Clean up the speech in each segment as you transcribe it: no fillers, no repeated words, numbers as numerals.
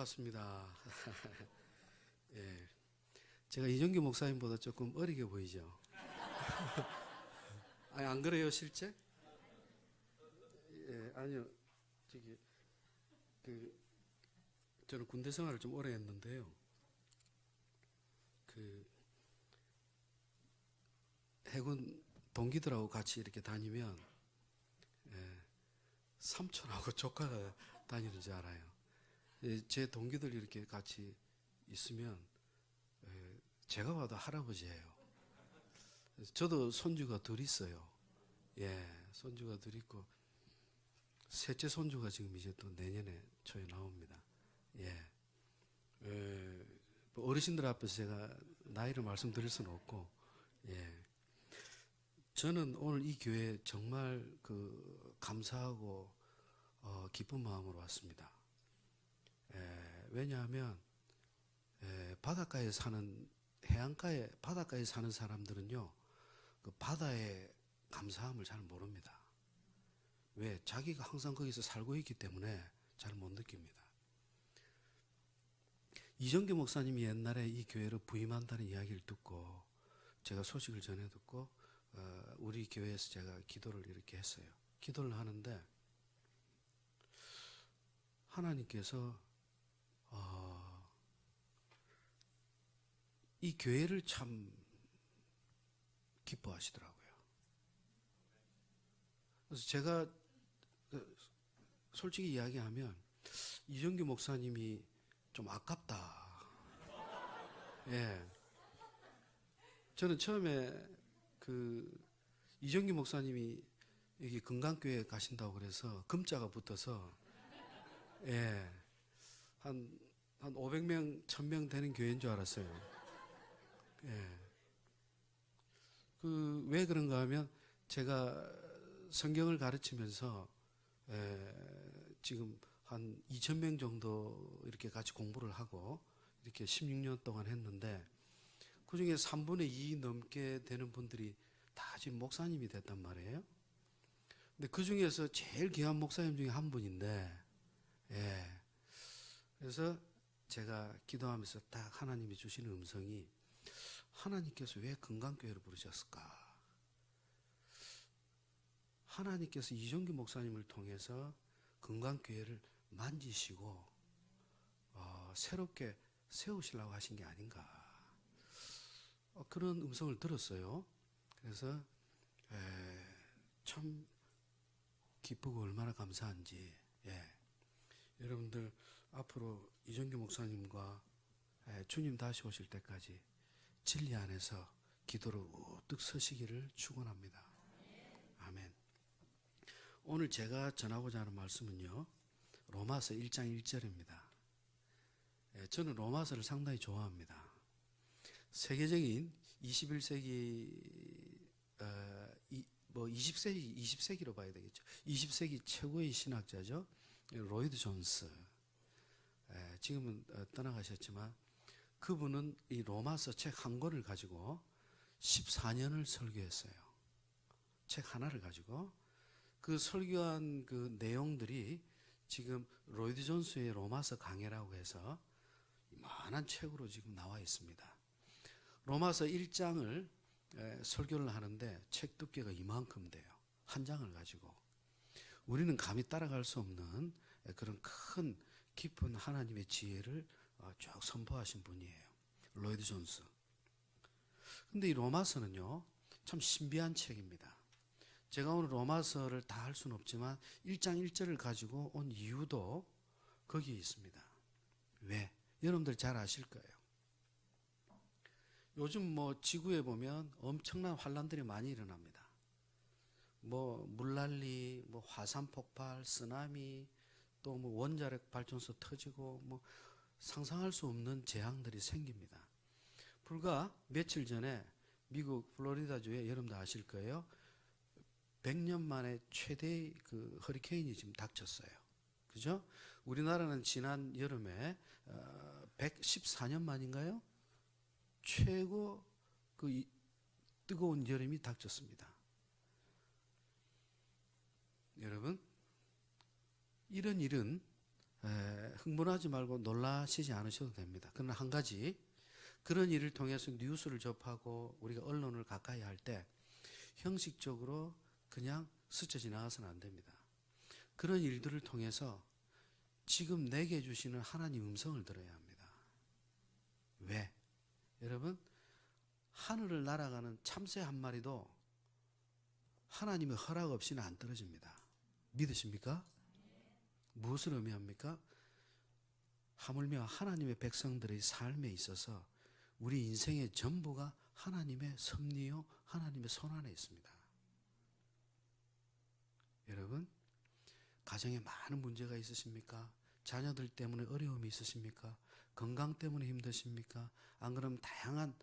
반갑습니다. 예, 제가 이정규 목사님보다 조금 어리게 보이죠? 아니, 안 그래요, 실제? 예, 아니요. 저기, 그, 저는 군대 생활을 좀 오래 했는데요. 그, 해군 동기들하고 같이 이렇게 다니면, 예, 삼촌하고 조카가 다니는 줄 알아요. 예, 제 동기들 이렇게 같이 있으면, 예, 제가 봐도 할아버지예요. 저도 손주가 둘 있어요. 예, 손주가 둘 있고, 셋째 손주가 지금 이제 또 내년에 초에 나옵니다. 예, 뭐 어르신들 앞에서 제가 나이를 말씀드릴 수는 없고, 예. 저는 오늘 이 교회에 정말 감사하고, 기쁜 마음으로 왔습니다. 왜냐하면, 바닷가에 사는, 바닷가에 사는 사람들은요, 그 바다의 감사함을 잘 모릅니다. 왜? 자기가 항상 거기서 살고 있기 때문에 잘 못 느낍니다. 이정규 목사님이 옛날에 이 교회로 부임한다는 이야기를 듣고 제가 소식을 전해 듣고 우리 교회에서 제가 기도를 이렇게 했어요. 기도를 하는데 하나님께서 이 교회를 참 기뻐하시더라고요. 그래서 제가 솔직히 이야기하면 이정규 목사님이 좀 아깝다. 예. 저는 처음에 이정규 목사님이 여기 건강교회 가신다고 그래서 금자가 붙어서 예. 한 500명, 1000명 되는 교회인 줄 알았어요. 예. 왜 그런가 하면 제가 성경을 가르치면서 지금 한 2000명 정도 이렇게 같이 공부를 하고 이렇게 16년 동안 했는데 그 중에 3분의 2 넘게 되는 분들이 다 지금 목사님이 됐단 말이에요. 근데 그 중에서 제일 귀한 목사님 중에 한 분인데, 예. 그래서 제가 기도하면서 딱 하나님이 주시는 음성이 하나님께서 왜 건강교회를 부르셨을까? 하나님께서 이정규 목사님을 통해서 건강교회를 만지시고 새롭게 세우시려고 하신 게 아닌가 그런 음성을 들었어요. 그래서 참 기쁘고 얼마나 감사한지. 예. 여러분들 앞으로 이정규 목사님과 주님 다시 오실 때까지 진리 안에서 기도로 우뚝 서시기를 축원합니다. 아멘. 오늘 제가 전하고자 하는 말씀은요, 로마서 1장 1절입니다. 저는 로마서를 상당히 좋아합니다. 세계적인 21세기, 20세기로 봐야 되겠죠. 20세기 최고의 신학자죠. 로이드 존스. 지금은 떠나가셨지만, 그분은 이 로마서 책 한 권을 가지고 14년을 설교했어요. 책 하나를 가지고. 그 설교한 그 내용들이 지금 로이드 존스의 로마서 강해라고 해서 이만한 책으로 지금 나와 있습니다. 로마서 1장을 설교를 하는데 책 두께가 이만큼 돼요. 한 장을 가지고. 우리는 감히 따라갈 수 없는 그런 큰 깊은 하나님의 지혜를 쭉 선포하신 분이에요. 로이드 존스. 근데 이 로마서는요, 참 신비한 책입니다. 제가 오늘 로마서를 다 할 수는 없지만 1장 1절을 가지고 온 이유도 거기에 있습니다. 왜? 여러분들 잘 아실 거예요. 요즘 지구에 보면 엄청난 환란들이 많이 일어납니다. 물난리, 화산 폭발, 쓰나미, 또 원자력 발전소 터지고 상상할 수 없는 재앙들이 생깁니다. 불과 며칠 전에 미국 플로리다주에 여러분들 아실 거예요. 100년 만에 최대의 그 허리케인이 지금 닥쳤어요. 그죠? 우리나라는 지난 여름에 114년 만인가요? 최고 뜨거운 여름이 닥쳤습니다. 여러분, 이런 일은 흥분하지 말고 놀라시지 않으셔도 됩니다. 그러나 한 가지, 그런 일을 통해서 뉴스를 접하고 우리가 언론을 가까이 할 때 형식적으로 그냥 스쳐 지나가서는 안 됩니다. 그런 일들을 통해서 지금 내게 주시는 하나님 음성을 들어야 합니다. 왜? 여러분, 하늘을 날아가는 참새 한 마리도 하나님의 허락 없이는 안 떨어집니다. 믿으십니까? 무엇을 의미합니까? 하물며 하나님의 백성들의 삶에 있어서 우리 인생의 전부가 하나님의 섭리요, 하나님의 손안에 있습니다. 여러분, 가정에 많은 문제가 있으십니까? 자녀들 때문에 어려움이 있으십니까? 건강 때문에 힘드십니까? 안 그러면 다양한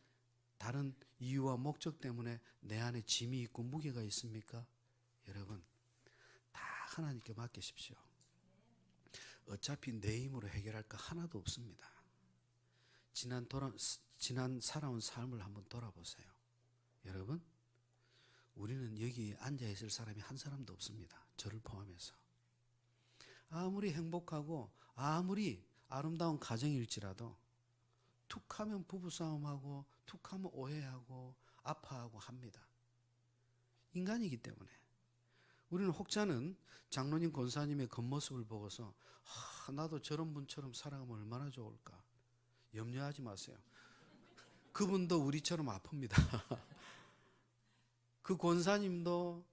다른 이유와 목적 때문에 내 안에 짐이 있고 무게가 있습니까? 여러분, 다 하나님께 맡기십시오. 어차피 내 힘으로 해결할 거 하나도 없습니다. 지난 살아온 삶을 한번 돌아보세요. 여러분, 우리는 여기 앉아있을 사람이 한 사람도 없습니다. 저를 포함해서. 아무리 행복하고 아무리 아름다운 가정일지라도 툭하면 부부싸움하고 툭하면 오해하고 아파하고 합니다. 인간이기 때문에. 우리는 혹자는 장로님 권사님의 겉모습을 보고서 나도 저런 분처럼 살아가면 얼마나 좋을까. 염려하지 마세요. 그분도 우리처럼 아픕니다. 그 권사님도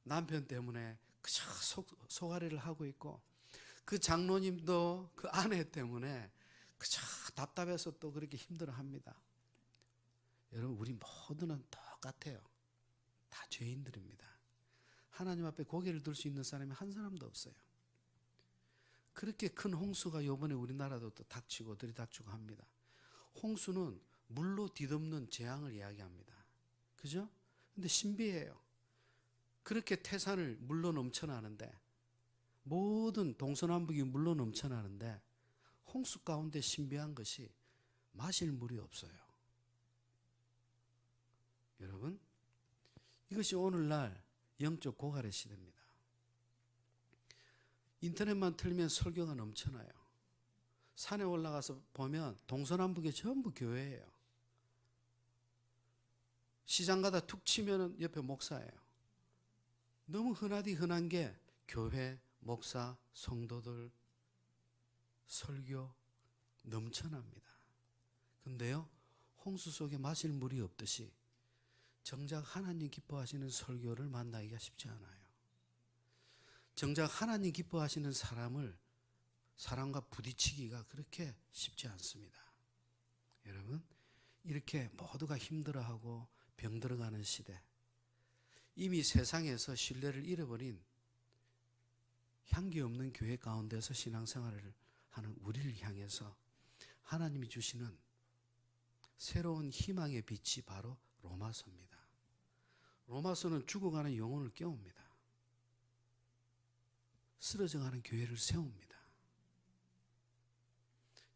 남편 때문에 그저 속앓이를 하고 있고, 그 장로님도 그 아내 때문에 그저 답답해서 또 그렇게 힘들어합니다. 여러분, 우리 모두는 똑같아요. 다 죄인들입니다. 하나님 앞에 고개를 들 수 있는 사람이 한 사람도 없어요. 그렇게 큰 홍수가 이번에 우리나라도 또 닥치고 들이닥치고 합니다. 홍수는 물로 뒤덮는 재앙을 이야기합니다. 그죠? 근데 신비해요. 그렇게 태산을 물로 넘쳐나는데, 모든 동서남북이 물로 넘쳐나는데 홍수 가운데 신비한 것이 마실 물이 없어요. 여러분, 이것이 오늘날 영적 고갈의 시대입니다. 인터넷만 틀면 설교가 넘쳐나요. 산에 올라가서 보면 동서남북에 전부 교회예요. 시장 가다 툭 치면 옆에 목사예요. 너무 흔한 게 교회, 목사, 성도들, 설교 넘쳐납니다. 근데요, 홍수 속에 마실 물이 없듯이 정작 하나님 기뻐하시는 설교를 만나기가 쉽지 않아요. 정작 하나님 기뻐하시는 사람과 부딪히기가 그렇게 쉽지 않습니다. 여러분, 이렇게 모두가 힘들어하고 병들어가는 시대, 이미 세상에서 신뢰를 잃어버린 향기 없는 교회 가운데서 신앙생활을 하는 우리를 향해서 하나님이 주시는 새로운 희망의 빛이 바로 로마서입니다. 로마서는 죽어가는 영혼을 깨웁니다. 쓰러져가는 교회를 세웁니다.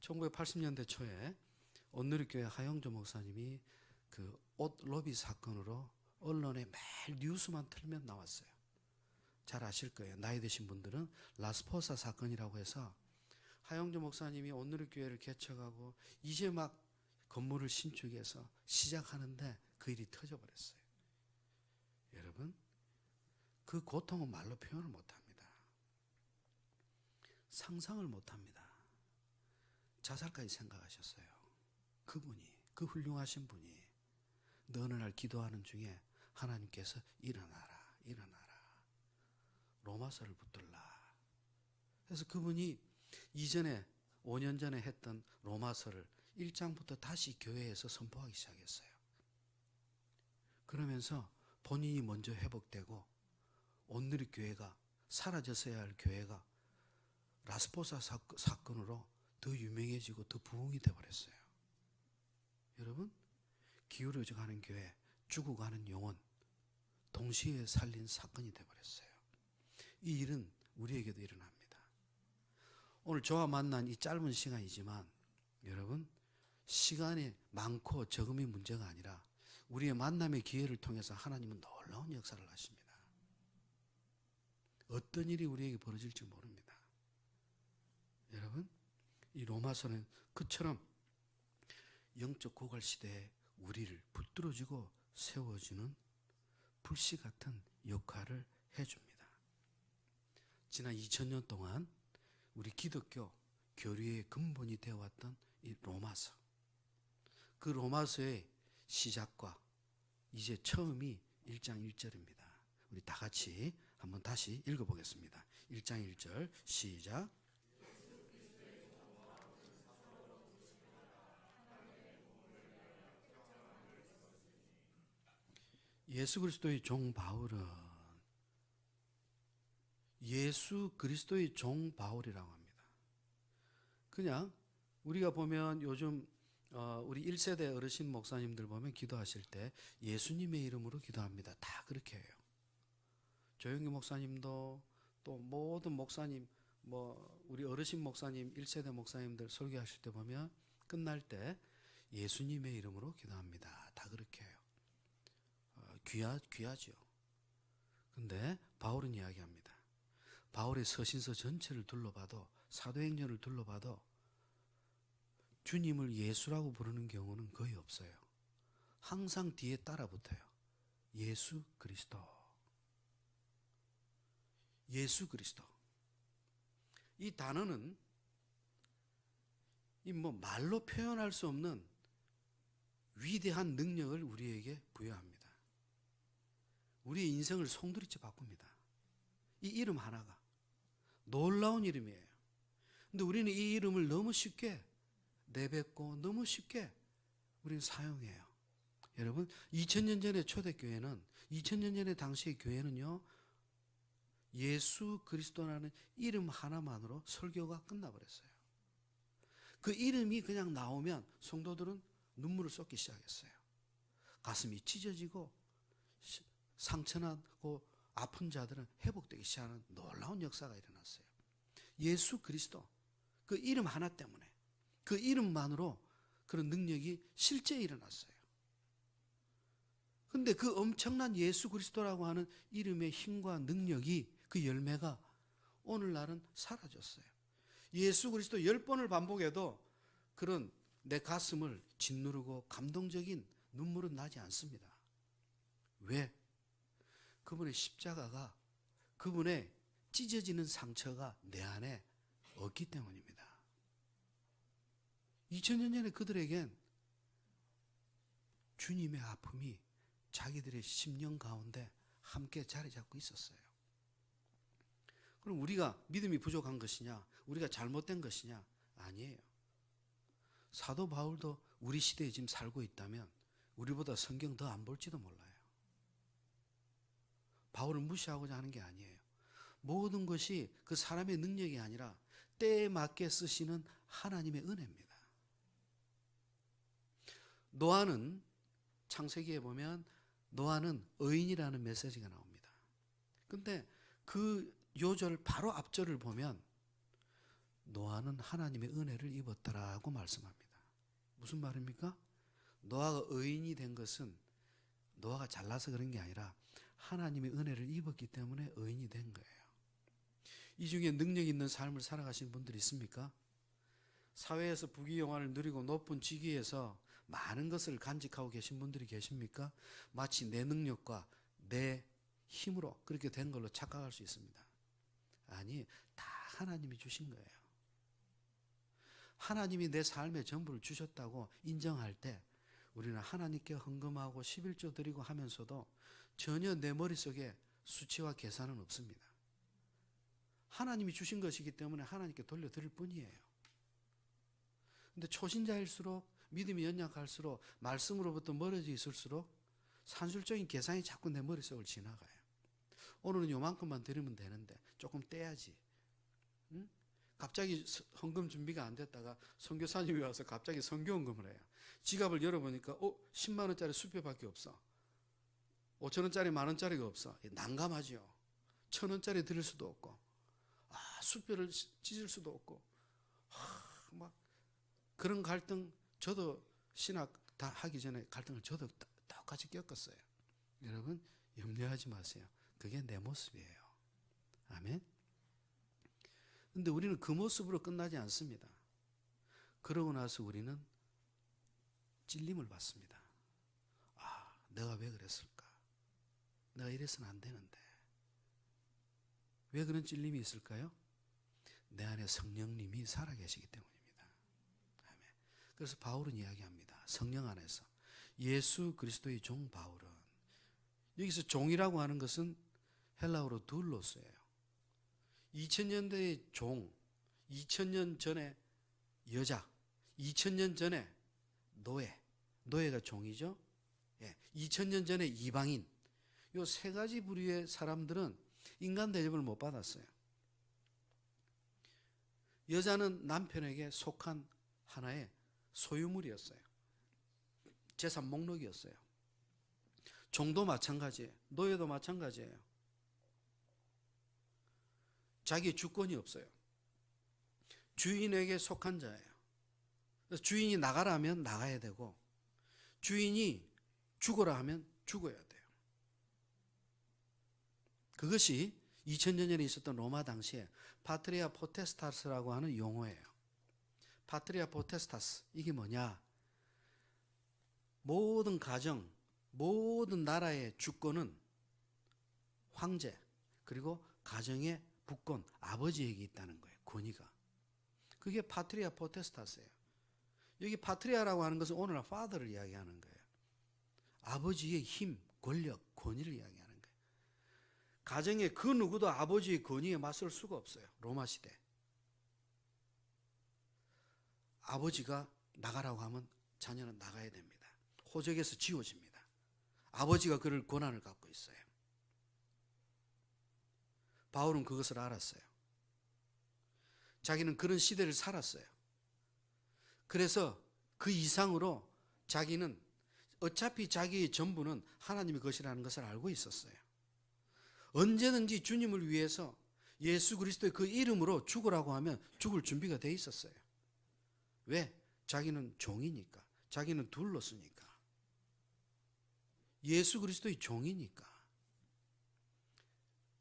1980년대 초에 온누리교회 하영조 목사님이 그 옷 로비 사건으로 언론에 매일 뉴스만 틀면 나왔어요. 잘 아실 거예요. 나이 드신 분들은 라스포사 사건이라고 해서 하영조 목사님이 온누리교회를 개척하고 이제 막 건물을 신축해서 시작하는데 그 일이 터져버렸어요. 여러분, 그 고통은 말로 표현을 못합니다. 상상을 못합니다. 자살까지 생각하셨어요. 그분이, 그 훌륭하신 분이 어느 날 기도하는 중에 하나님께서 일어나라, 일어나라, 로마서를 붙들라. 그래서 그분이 이전에 5년 전에 했던 로마서를 1장부터 다시 교회에서 선포하기 시작했어요. 그러면서 본인이 먼저 회복되고 온누리교회가, 사라졌어야 할 교회가 라스포사 사건으로 더 유명해지고 더 부흥이 되어버렸어요. 여러분, 기울어져가는 교회, 죽어가는 영혼 동시에 살린 사건이 되어버렸어요. 이 일은 우리에게도 일어납니다. 오늘 저와 만난 이 짧은 시간이지만 여러분, 시간이 많고 적음이 문제가 아니라 우리의 만남의 기회를 통해서 하나님은 놀라운 역사를 하십니다. 어떤 일이 우리에게 벌어질지 모릅니다. 여러분, 이 로마서는 그처럼 영적 고갈 시대에 우리를 붙들어주고 세워주는 불씨 같은 역할을 해줍니다. 지난 2000년 동안 우리 기독교 교류의 근본이 되어왔던 이 로마서, 그 로마서의 시작과 이제 처음이 1장 1절입니다. 우리 다 같이 한번 다시 읽어보겠습니다. 1장 1절 시작. 예수 그리스도의 종 바울은 예수 그리스도의 종 바울이라고 합니다. 그냥 우리가 보면 요즘 우리 1세대 어르신 목사님들 보면 기도하실 때 예수님의 이름으로 기도합니다. 다 그렇게 해요. 조영기 목사님도 또 모든 목사님, 우리 어르신 목사님, 1세대 목사님들 설교하실 때 보면 끝날 때 예수님의 이름으로 기도합니다. 다 그렇게 해요. 귀하죠. 근데 바울은 이야기합니다. 바울의 서신서 전체를 둘러봐도, 사도행전을 둘러봐도 주님을 예수라고 부르는 경우는 거의 없어요. 항상 뒤에 따라붙어요. 예수 그리스도. 예수 그리스도. 이 단어는 말로 표현할 수 없는 위대한 능력을 우리에게 부여합니다. 우리의 인생을 송두리째 바꿉니다. 이 이름 하나가 놀라운 이름이에요. 근데 우리는 이 이름을 너무 쉽게 내뱉고 너무 쉽게 우리는 사용해요. 여러분, 2000년 전의 초대교회는, 2000년 전의 당시의 교회는요, 예수 그리스도라는 이름 하나만으로 설교가 끝나버렸어요. 그 이름이 그냥 나오면 성도들은 눈물을 쏟기 시작했어요. 가슴이 찢어지고 상처나고 아픈 자들은 회복되기 시작하는 놀라운 역사가 일어났어요. 예수 그리스도, 그 이름 하나 때문에, 그 이름만으로 그런 능력이 실제 일어났어요. 근데 그 엄청난 예수 그리스도라고 하는 이름의 힘과 능력이, 그 열매가 오늘날은 사라졌어요. 예수 그리스도 10번을 반복해도 그런 내 가슴을 짓누르고 감동적인 눈물은 나지 않습니다. 왜? 그분의 십자가가, 그분의 찢어지는 상처가 내 안에 없기 때문입니다. 2000년 전에 그들에겐 주님의 아픔이 자기들의 심령 가운데 함께 자리 잡고 있었어요. 그럼 우리가 믿음이 부족한 것이냐, 우리가 잘못된 것이냐? 아니에요. 사도 바울도 우리 시대에 지금 살고 있다면 우리보다 성경 더 안 볼지도 몰라요. 바울을 무시하고자 하는 게 아니에요. 모든 것이 그 사람의 능력이 아니라 때에 맞게 쓰시는 하나님의 은혜입니다. 노아는, 창세기에 보면 노아는 의인이라는 메시지가 나옵니다. 근데 그 요절 바로 앞절을 보면 노아는 하나님의 은혜를 입었다라고 말씀합니다. 무슨 말입니까? 노아가 의인이 된 것은 노아가 잘나서 그런 게 아니라 하나님의 은혜를 입었기 때문에 의인이 된 거예요. 이 중에 능력 있는 삶을 살아가신 분들이 있습니까? 사회에서 부귀영화를 누리고 높은 직위에서 많은 것을 간직하고 계신 분들이 계십니까? 마치 내 능력과 내 힘으로 그렇게 된 걸로 착각할 수 있습니다. 아니, 다 하나님이 주신 거예요. 하나님이 내 삶의 전부를 주셨다고 인정할 때 우리는 하나님께 헌금하고 11조 드리고 하면서도 전혀 내 머릿속에 수치와 계산은 없습니다. 하나님이 주신 것이기 때문에 하나님께 돌려드릴 뿐이에요. 근데 초신자일수록, 믿음이 연약할수록, 말씀으로부터 멀어져 있을수록 산술적인 계산이 자꾸 내 머릿속을 지나가요. 오늘은 요만큼만 드리면 되는데 조금 떼야지. 응? 갑자기 헌금 준비가 안 됐다가 선교사님이 와서 갑자기 선교헌금을 해요. 지갑을 열어보니까 10만 원짜리 수표밖에 없어. 5천 원짜리, 만 원짜리가 없어. 난감하죠. 1,000 원짜리 드릴 수도 없고, 수표를 찢을 수도 없고, 막 그런 갈등, 저도 신학 다 하기 전에 갈등을 저도 똑같이 겪었어요. 여러분, 염려하지 마세요. 그게 내 모습이에요. 아멘. 근데 우리는 그 모습으로 끝나지 않습니다. 그러고 나서 우리는 찔림을 받습니다. 아, 내가 왜 그랬을까? 내가 이래서는 안 되는데. 왜 그런 찔림이 있을까요? 내 안에 성령님이 살아계시기 때문입니다. 아멘. 그래서 바울은 이야기합니다. 성령 안에서 예수 그리스도의 종 바울은, 여기서 종이라고 하는 것은 헬라어로 둘로스예요. 2000년대의 종, 2000년 전에 여자, 2000년 전에 노예가 종이죠. 2000년 전에 이방인, 이 세 가지 부류의 사람들은 인간 대접을 못 받았어요. 여자는 남편에게 속한 하나의 소유물이었어요. 재산 목록이었어요. 종도 마찬가지예요. 노예도 마찬가지예요. 자기 주권이 없어요. 주인에게 속한 자예요. 그래서 주인이 나가라 하면 나가야 되고, 주인이 죽어라 하면 죽어야 돼요. 그것이 2000년 전에 있었던 로마 당시에 파트리아 포테스타스라고 하는 용어예요. 파트리아 포테스타스, 이게 뭐냐? 모든 가정, 모든 나라의 주권은 황제, 그리고 가정의 부권, 아버지에게 있다는 거예요. 권위가. 그게 파트리아 포테스타스예요. 여기 파트리아라고 하는 것은 오늘날 father를 이야기하는 거예요. 아버지의 힘, 권력, 권위를 이야기하는 거예요. 가정에 그 누구도 아버지의 권위에 맞설 수가 없어요. 로마 시대. 아버지가 나가라고 하면 자녀는 나가야 됩니다. 호적에서 지워집니다. 아버지가 그럴 권한을 갖고 있어요. 바울은 그것을 알았어요. 자기는 그런 시대를 살았어요. 그래서 그 이상으로 자기는 어차피 자기의 전부는 하나님의 것이라는 것을 알고 있었어요. 언제든지 주님을 위해서 예수 그리스도의 그 이름으로 죽으라고 하면 죽을 준비가 돼 있었어요. 왜? 자기는 종이니까. 자기는 둘로쓰니까. 예수 그리스도의 종이니까.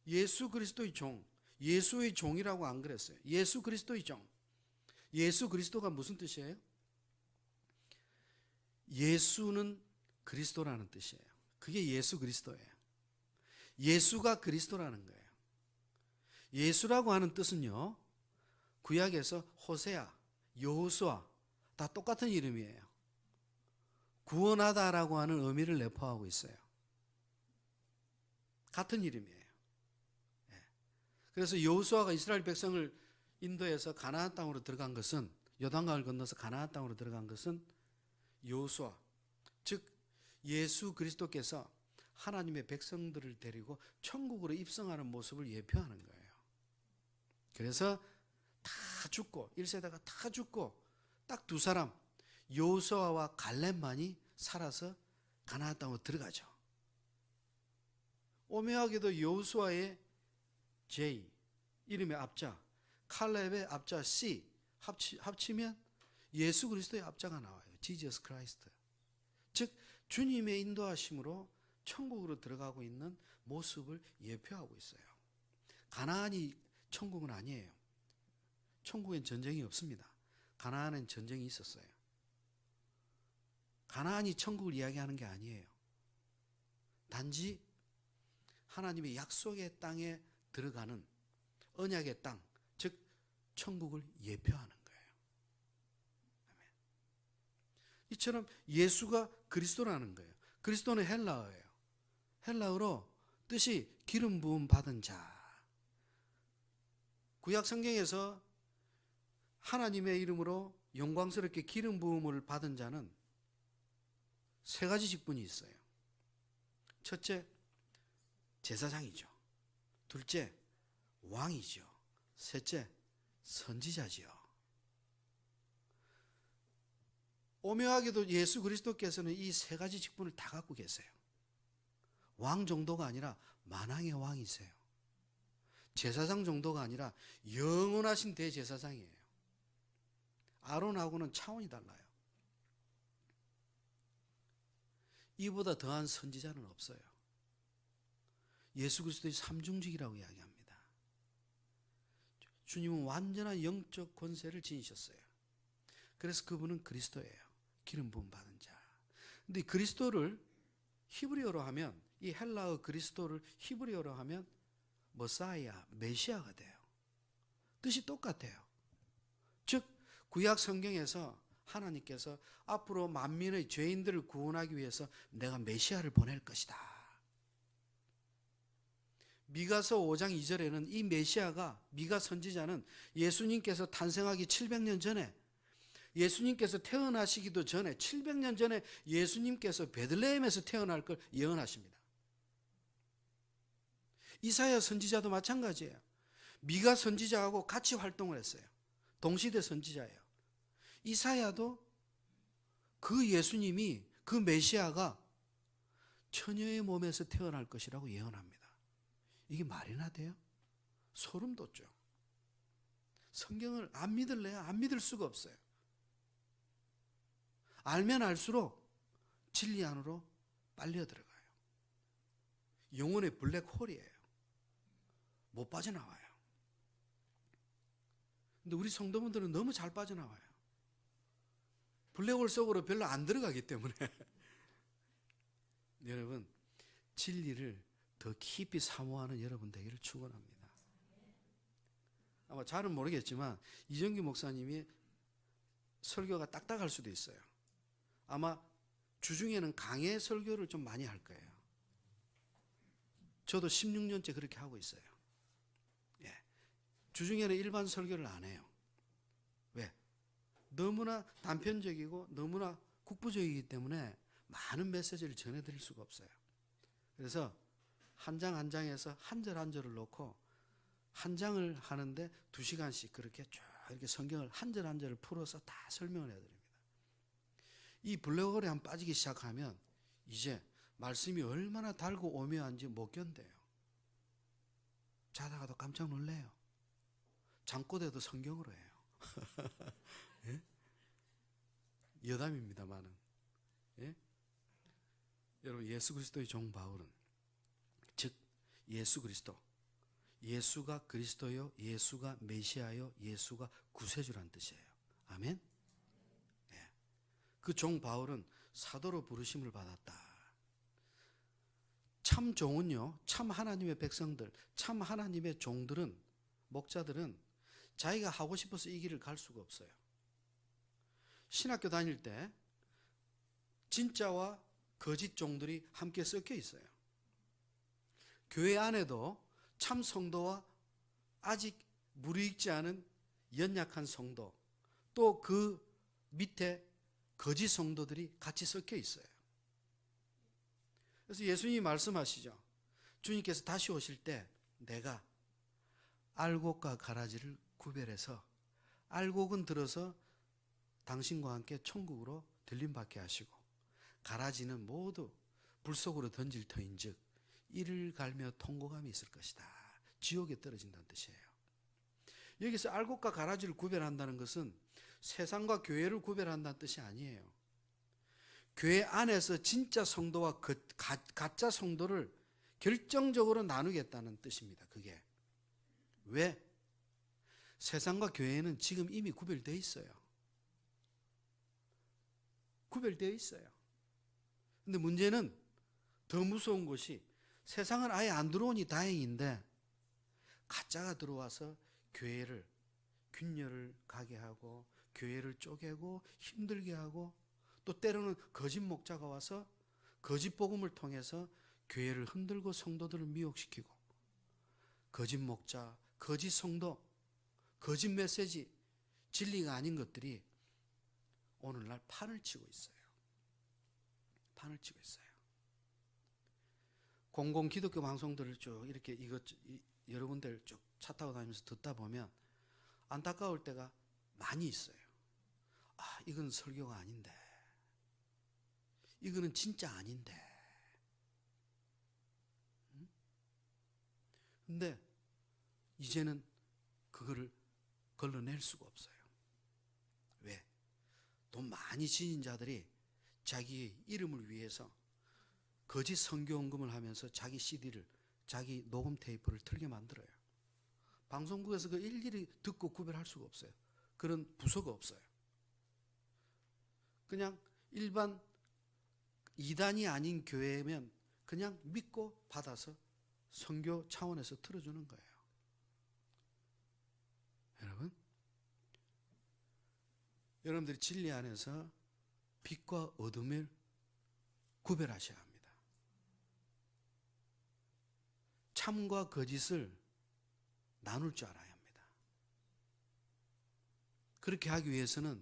예수 그리스도의 종, 예수의 종이라고 안 그랬어요. 예수 그리스도의 종. 예수 그리스도가 무슨 뜻이에요? 예수는 그리스도라는 뜻이에요. 그게 예수 그리스도예요. 예수가 그리스도라는 거예요. 예수라고 하는 뜻은요, 구약에서 호세아, 여호수아 다 똑같은 이름이에요. 구원하다라고 하는 의미를 내포하고 있어요. 같은 이름이에요. 그래서 여호수아가 이스라엘 백성을 인도해서 가나안 땅으로 들어간 것은, 요단강을 건너서 가나안 땅으로 들어간 것은 여호수아, 즉 예수 그리스도께서 하나님의 백성들을 데리고 천국으로 입성하는 모습을 예표하는 거예요. 그래서 다 죽고 1세대가 다 죽고 딱 두 사람, 여호수아와 갈렙만이 살아서 가나안 땅으로 들어가죠. 오묘하게도 여호수아의 J, 이름의 앞자, 칼렙의 앞자 C 합치면 예수 그리스도의 앞자가 나와요. Jesus Christ. 즉 주님의 인도하심으로 천국으로 들어가고 있는 모습을 예표하고 있어요. 가나안이 천국은 아니에요. 천국엔 전쟁이 없습니다. 가나안엔 전쟁이 있었어요. 가나안이 천국을 이야기하는 게 아니에요. 단지 하나님의 약속의 땅에 들어가는 언약의 땅, 즉 천국을 예표하는 거예요. 아멘. 이처럼 예수가 그리스도라는 거예요. 그리스도는 헬라어예요. 헬라어로 뜻이 기름 부음 받은 자. 구약 성경에서 하나님의 이름으로 영광스럽게 기름 부음을 받은 자는 세 가지 직분이 있어요. 첫째, 제사장이죠. 둘째, 왕이죠. 셋째, 선지자지요. 오묘하게도 예수 그리스도께서는 이 세 가지 직분을 다 갖고 계세요. 왕 정도가 아니라 만왕의 왕이세요. 제사장 정도가 아니라 영원하신 대제사장이에요. 아론하고는 차원이 달라요. 이보다 더한 선지자는 없어요. 예수 그리스도의 삼중직이라고 이야기합니다. 주님은 완전한 영적 권세를 지니셨어요. 그래서 그분은 그리스도예요. 기름 부음 받은 자. 근데 그리스도를 히브리어로 하면, 이 헬라어 그리스도를 히브리어로 하면 머사이아, 메시아가 돼요. 뜻이 똑같아요. 즉 구약 성경에서 하나님께서 앞으로 만민의 죄인들을 구원하기 위해서 내가 메시아를 보낼 것이다. 미가서 5장 2절에는 이 메시아가, 미가 선지자는 예수님께서 탄생하기 700년 전에, 예수님께서 태어나시기도 전에 700년 전에 예수님께서 베들레헴에서 태어날 걸 예언하십니다. 이사야 선지자도 마찬가지예요. 미가 선지자하고 같이 활동을 했어요. 동시대 선지자예요. 이사야도 그 예수님이, 그 메시아가 처녀의 몸에서 태어날 것이라고 예언합니다. 이게 말이나 돼요? 소름 돋죠. 성경을 안 믿을래요? 안 믿을 수가 없어요. 알면 알수록 진리 안으로 빨려 들어가요. 영혼의 블랙홀이에요. 못 빠져나와요. 근데 우리 성도분들은 너무 잘 빠져나와요. 블랙홀 속으로 별로 안 들어가기 때문에. 여러분, 진리를 더 깊이 사모하는 여러분 되기를 축원합니다. 아마 잘은 모르겠지만 이정규 목사님이 설교가 딱딱할 수도 있어요. 아마 주중에는 강해 설교를 좀 많이 할 거예요. 저도 16년째 그렇게 하고 있어요. 예. 주중에는 일반 설교를 안 해요. 왜? 너무나 단편적이고 너무나 국부적이기 때문에 많은 메시지를 전해드릴 수가 없어요. 그래서 한 장 한 장에서 한 절 한 절을 놓고 한 장을 하는데 2시간씩 그렇게 쭉 이렇게 성경을 한 절 한 절을 풀어서 다 설명을 해드립니다. 이 블랙홀에 한 빠지기 시작하면 이제 말씀이 얼마나 달고 오묘한지 못 견뎌요. 자다가도 깜짝 놀래요. 잠꼬대도 성경으로 해요. 예? 여담입니다만은. 예? 여러분, 예수 그리스도의 종 바울은, 즉 예수 그리스도, 예수가 그리스도요, 예수가 메시아요, 예수가 구세주란 뜻이에요. 아멘. 예. 그 종 바울은 사도로 부르심을 받았다. 참 종은요, 참 하나님의 백성들, 참 하나님의 종들은, 목자들은 자기가 하고 싶어서 이 길을 갈 수가 없어요. 신학교 다닐 때 진짜와 거짓 종들이 함께 섞여 있어요. 교회 안에도 참 성도와 아직 무르익지 않은 연약한 성도, 또 그 밑에 거짓 성도들이 같이 섞여 있어요. 그래서 예수님이 말씀하시죠. 주님께서 다시 오실 때 내가 알곡과 가라지를 구별해서 알곡은 들어서 당신과 함께 천국으로 들림받게 하시고 가라지는 모두 불 속으로 던질 터인즉 이를 갈며 통곡함이 있을 것이다. 지옥에 떨어진다는 뜻이에요. 여기서 알곡과 가라지를 구별한다는 것은 세상과 교회를 구별한다는 뜻이 아니에요. 교회 안에서 진짜 성도와 가짜 성도를 결정적으로 나누겠다는 뜻입니다. 그게 왜? 세상과 교회는 지금 이미 구별되어 있어요. 구별되어 있어요. 근데 문제는 더 무서운 것이 세상은 아예 안 들어오니 다행인데 가짜가 들어와서 교회를 균열을 가게 하고 교회를 쪼개고 힘들게 하고 또 때로는 거짓 목자가 와서 거짓 복음을 통해서 교회를 흔들고 성도들을 미혹시키고 거짓 목자, 거짓 성도, 거짓 메시지, 진리가 아닌 것들이 오늘날 판을 치고 있어요. 판을 치고 있어요. 공공 기독교 방송들을 쭉 이렇게 여러분들 쭉 차 타고 다니면서 듣다 보면 안타까울 때가 많이 있어요. 아, 이건 설교가 아닌데. 이거는 진짜 아닌데. 근데 이제는 그거를 걸러낼 수가 없어요. 왜? 돈 많이 지닌 자들이 자기의 이름을 위해서 거짓 선교헌금을 하면서 자기 CD를, 자기 녹음 테이프를 틀게 만들어요. 방송국에서 그 일일이 듣고 구별할 수가 없어요. 그런 부서가 없어요. 그냥 일반 이단이 아닌 교회면 그냥 믿고 받아서 선교 차원에서 틀어주는 거예요. 여러분들이 진리 안에서 빛과 어둠을 구별하셔야 합니다. 참과 거짓을 나눌 줄 알아야 합니다. 그렇게 하기 위해서는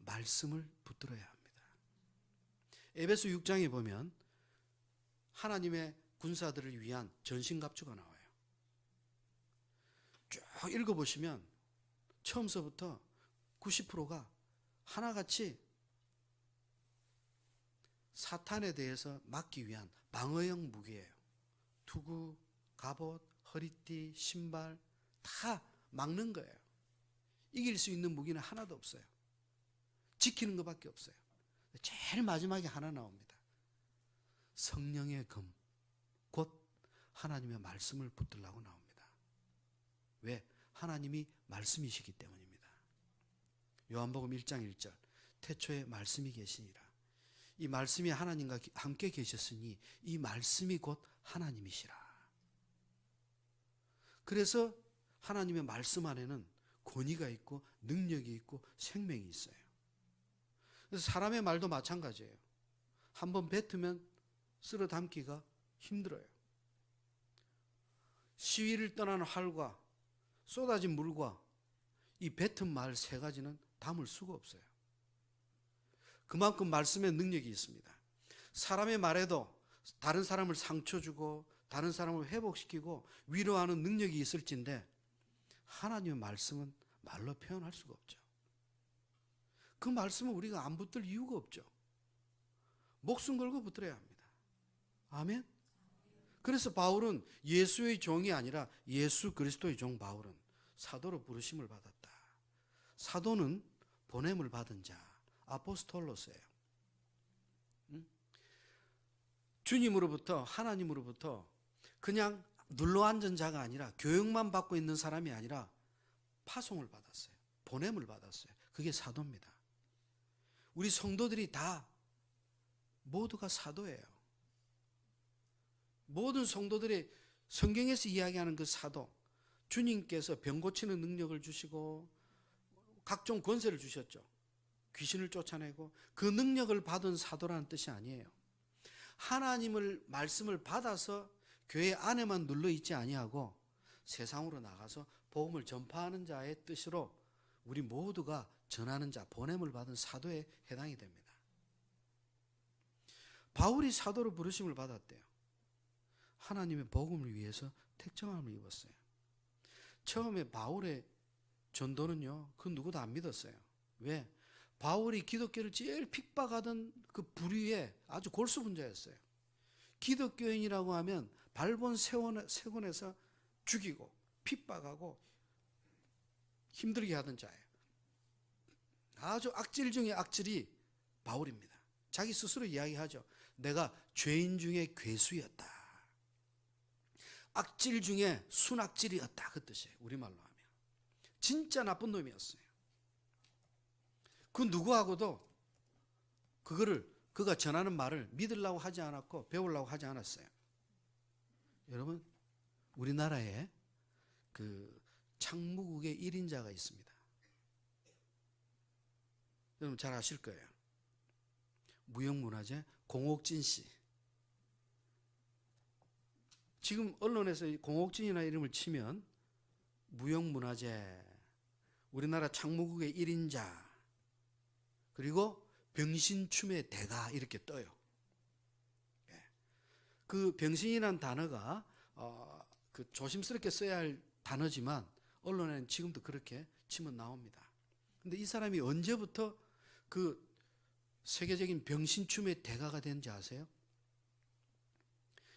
말씀을 붙들어야 합니다. 에베소 6장에 보면 하나님의 군사들을 위한 전신갑주가 나와요. 쭉 읽어보시면 처음서부터 90%가 하나같이 사탄에 대해서 막기 위한 방어형 무기예요. 투구, 갑옷, 허리띠, 신발 다 막는 거예요. 이길 수 있는 무기는 하나도 없어요. 지키는 것밖에 없어요. 제일 마지막에 하나 나옵니다. 성령의 검, 곧 하나님의 말씀을 붙들라고 나옵니다. 왜? 하나님이 말씀이시기 때문입니다. 요한복음 1장 1절 태초에 말씀이 계시니라. 이 말씀이 하나님과 함께 계셨으니 이 말씀이 곧 하나님이시라. 그래서 하나님의 말씀 안에는 권위가 있고 능력이 있고 생명이 있어요. 그래서 사람의 말도 마찬가지예요. 한번 뱉으면 쓸어 담기가 힘들어요. 시위를 떠나는 활과 쏟아진 물과 이 뱉은 말 세 가지는 담을 수가 없어요. 그만큼 말씀의 능력이 있습니다. 사람의 말에도 다른 사람을 상처 주고 다른 사람을 회복시키고 위로하는 능력이 있을진데 하나님의 말씀은 말로 표현할 수가 없죠. 그 말씀은 우리가 안 붙들 이유가 없죠. 목숨 걸고 붙들어야 합니다. 아멘. 그래서 바울은 예수의 종이 아니라 예수 그리스도의 종 바울은 사도로 부르심을 받았다. 사도는 보냄을 받은 자, 아포스톨로스예요. 주님으로부터 하나님으로부터 그냥 눌러앉은 자가 아니라 교육만 받고 있는 사람이 아니라 파송을 받았어요. 보냄을 받았어요. 그게 사도입니다. 우리 성도들이 다 모두가 사도예요. 모든 성도들이 성경에서 이야기하는 그 사도, 주님께서 병 고치는 능력을 주시고 각종 권세를 주셨죠. 귀신을 쫓아내고 그 능력을 받은 사도라는 뜻이 아니에요. 하나님을 말씀을 받아서 교회 안에만 눌러 있지 아니하고 세상으로 나가서 복음을 전파하는 자의 뜻으로 우리 모두가 전하는 자, 보냄을 받은 사도에 해당이 됩니다. 바울이 사도로 부르심을 받았대요. 하나님의 복음을 위해서 택정함을 입었어요. 처음에 바울의 전도는요, 그 누구도 안 믿었어요. 왜? 바울이 기독교를 제일 핍박하던 그 부류의 아주 골수분자였어요. 기독교인이라고 하면 발본 세곤에서 죽이고 핍박하고 힘들게 하던 자예요. 아주 악질 중에 악질이 바울입니다. 자기 스스로 이야기하죠. 내가 죄인 중에 괴수였다. 악질 중에 순악질이었다. 그 뜻이에요. 우리말로 하면. 진짜 나쁜 놈이었어요. 그 누구하고도 그가 전하는 말을 믿으려고 하지 않았고 배우려고 하지 않았어요. 여러분, 우리나라에 그 창무국의 1인자가 있습니다. 여러분 잘 아실 거예요. 무형문화재 공옥진 씨. 지금 언론에서 공옥진이나 이름을 치면 무형문화재, 우리나라 창무국의 1인자, 그리고 병신춤의 대가 이렇게 떠요. 그 병신이라는 단어가 그 조심스럽게 써야 할 단어지만 언론에는 지금도 그렇게 치면 나옵니다. 근데 이 사람이 언제부터 그 세계적인 병신춤의 대가가 된지 아세요?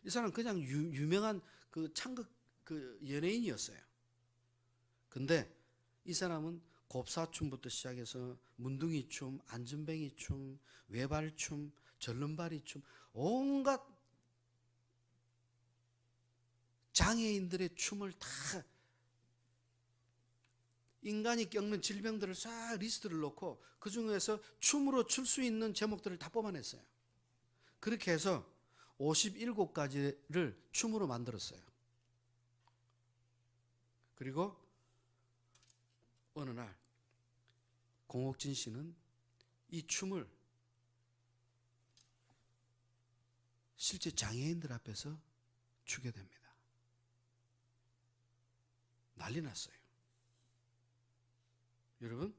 이 사람은 그냥 유명한 그 창극 그 연예인이었어요. 근데 이 사람은 곱사춤부터 시작해서 문둥이춤, 안전뱅이춤, 외발춤, 절름발이춤, 온갖 장애인들의 춤을 다 인간이 겪는 질병들을 싹 리스트를 놓고 그 중에서 춤으로 출 수 있는 제목들을 다 뽑아냈어요. 그렇게 해서 57가지를 춤으로 만들었어요. 그리고 어느 날 공옥진 씨는 이 춤을 실제 장애인들 앞에서 추게 됩니다. 난리 났어요. 여러분,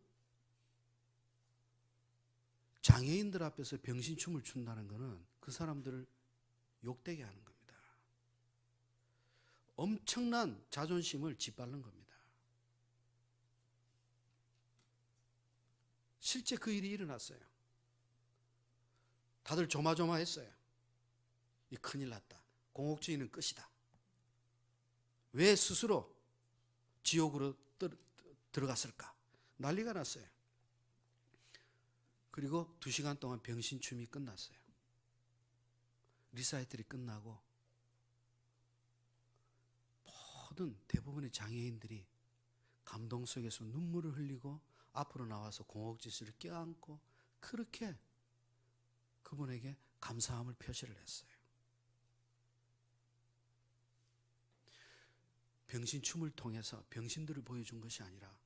장애인들 앞에서 병신춤을 춘다는 것은 그 사람들을 욕되게 하는 겁니다. 엄청난 자존심을 짓밟는 겁니다. 실제 그 일이 일어났어요. 다들 조마조마했어요. 이 큰일 났다. 공옥주의는 끝이다. 왜 스스로 지옥으로 들어갔을까? 난리가 났어요. 그리고 2시간 동안 병신춤이 끝났어요. 리사이틀이 끝나고 모든 대부분의 장애인들이 감동 속에서 눈물을 흘리고 앞으로 나와서 공옥진 씨를 껴안고 그렇게 그분에게 감사함을 표시를 했어요. 병신춤을 통해서 병신들을 보여준 것이 아니라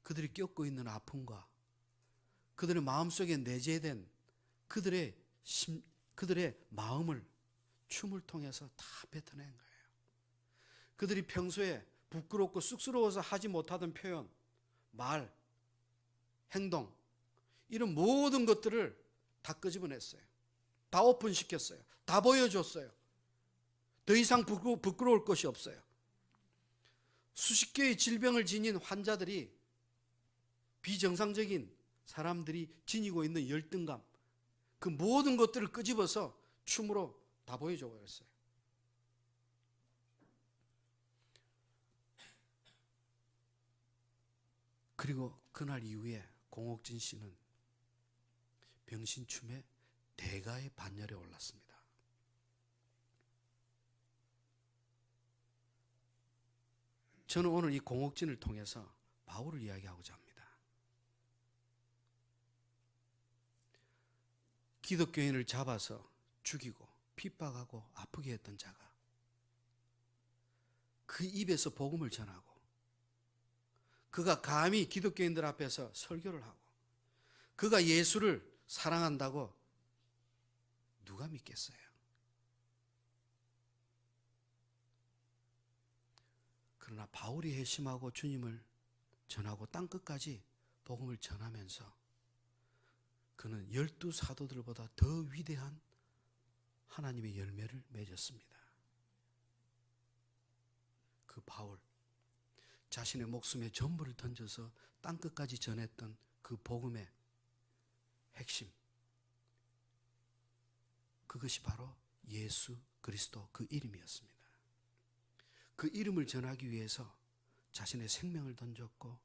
그들이 겪고 있는 아픔과 그들의 마음속에 내재된 그들의 마음을 춤을 통해서 다 뱉어낸 거예요. 그들이 평소에 부끄럽고 쑥스러워서 하지 못하던 표현, 말, 행동, 이런 모든 것들을 다 끄집어냈어요. 다 오픈시켰어요. 다 보여줬어요. 더 이상 부끄러울 것이 없어요. 수십 개의 질병을 지닌 환자들이 비정상적인 사람들이 지니고 있는 열등감, 그 모든 것들을 끄집어서 춤으로 다 보여줘 버렸어요. 그리고 그날 이후에 공옥진 씨는 병신춤의 대가의 반열에 올랐습니다. 저는 오늘 이 공옥진을 통해서 바울을 이야기하고자 합니다. 기독교인을 잡아서 죽이고 핍박하고 아프게 했던 자가 그 입에서 복음을 전하고 그가 감히 기독교인들 앞에서 설교를 하고 그가 예수를 사랑한다고 누가 믿겠어요? 그러나 바울이 회심하고 주님을 전하고 땅끝까지 복음을 전하면서 그는 12사도들보다 더 위대한 하나님의 열매를 맺었습니다. 그 바울, 자신의 목숨의 전부를 던져서 땅끝까지 전했던 그 복음의 핵심, 그것이 바로 예수 그리스도 그 이름이었습니다. 그 이름을 전하기 위해서 자신의 생명을 던졌고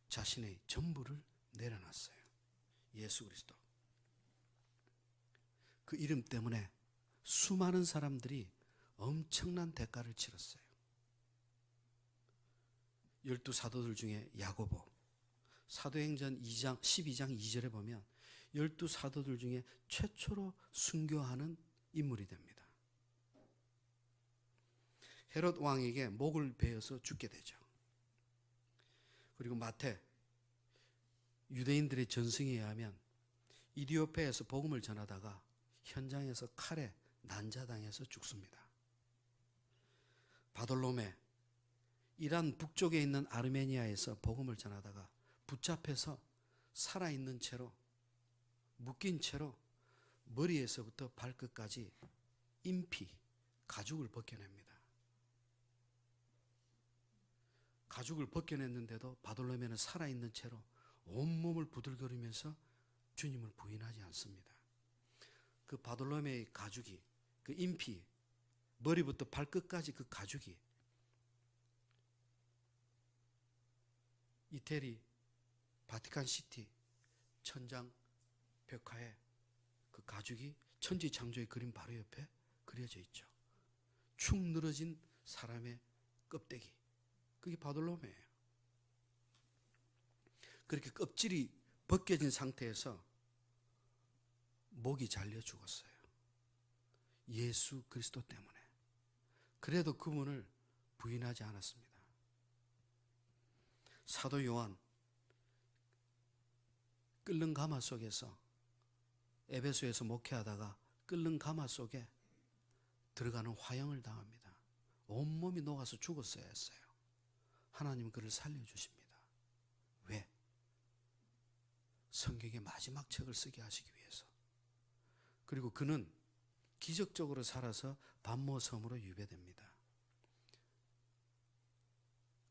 자신의 전부를 내려놨어요. 예수 그리스도. 그 이름 때문에 수많은 사람들이 엄청난 대가를 치렀어요. 12사도들 중에 야고보, 사도행전 12장 2절에 보면 12사도들 중에 최초로 순교하는 인물이 됩니다. 헤롯 왕에게 목을 베어서 죽게 되죠. 그리고 마태, 유대인들의 전승에 의하면 이디오페에서 복음을 전하다가 현장에서 칼에 난자당해서 죽습니다. 바돌로메, 이란 북쪽에 있는 아르메니아에서 복음을 전하다가 붙잡혀서 살아있는 채로 묶인 채로 머리에서부터 발끝까지 인피, 가죽을 벗겨냅니다. 가죽을 벗겨냈는데도 바돌로메는 살아있는 채로 온몸을 부들거리면서 주님을 부인하지 않습니다. 그 바돌로메의 가죽이, 그 인피, 머리부터 발끝까지 그 가죽이 이태리 바티칸시티 천장 벽화에 그 가죽이 천지창조의 그림 바로 옆에 그려져 있죠. 축 늘어진 사람의 껍데기, 그게 바돌로메예요. 그렇게 껍질이 벗겨진 상태에서 목이 잘려 죽었어요. 예수 그리스도 때문에. 그래도 그분을 부인하지 않았습니다. 사도 요한 끓는 가마 속에서 에베소에서 목회하다가 끓는 가마 속에 들어가는 화형을 당합니다. 온몸이 녹아서 죽었어야 했어요. 하나님은 그를 살려주십니다. 왜? 성경의 마지막 책을 쓰게 하시기 위해서. 그리고 그는 기적적으로 살아서 반모 섬으로 유배됩니다.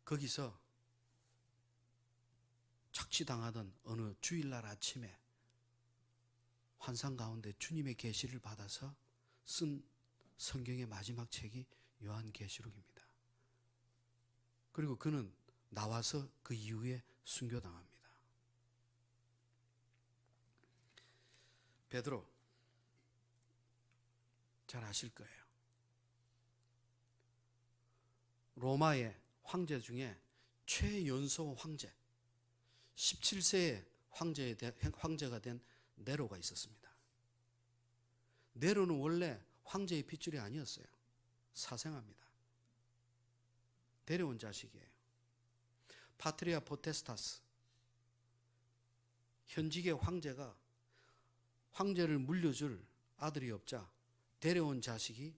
거기서 착취당하던 어느 주일날 아침에 환상 가운데 주님의 계시를 받아서 쓴 성경의 마지막 책이 요한계시록입니다. 그리고 그는 나와서 그 이후에 순교당합니다. 베드로 잘 아실 거예요. 로마의 황제 중에 최연소 황제, 17세의 황제가 된 네로가 있었습니다. 네로는 원래 황제의 핏줄이 아니었어요. 사생아입니다. 데려온 자식이에요. 파트리아 포테스타스, 현직의 황제가 황제를 물려줄 아들이 없자 데려온 자식이,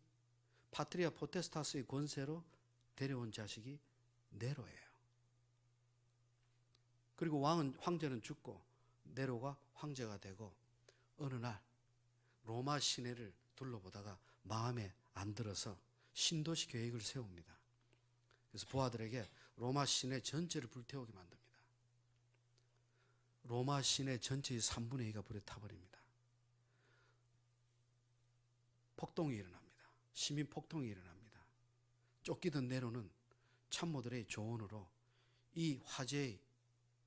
파트리아 포테스타스의 권세로 데려온 자식이 네로예요. 그리고 황제는 죽고 네로가 황제가 되고, 어느 날 로마 시내를 둘러보다가 마음에 안 들어서 신도시 계획을 세웁니다. 그래서 부하들에게 로마 시내 전체를 불태우게 만듭니다. 로마 시내 전체의 3분의 2가 불에 타버립니다. 폭동이 일어납니다. 시민 폭동이 일어납니다. 쫓기던 네로는 참모들의 조언으로 이 화제의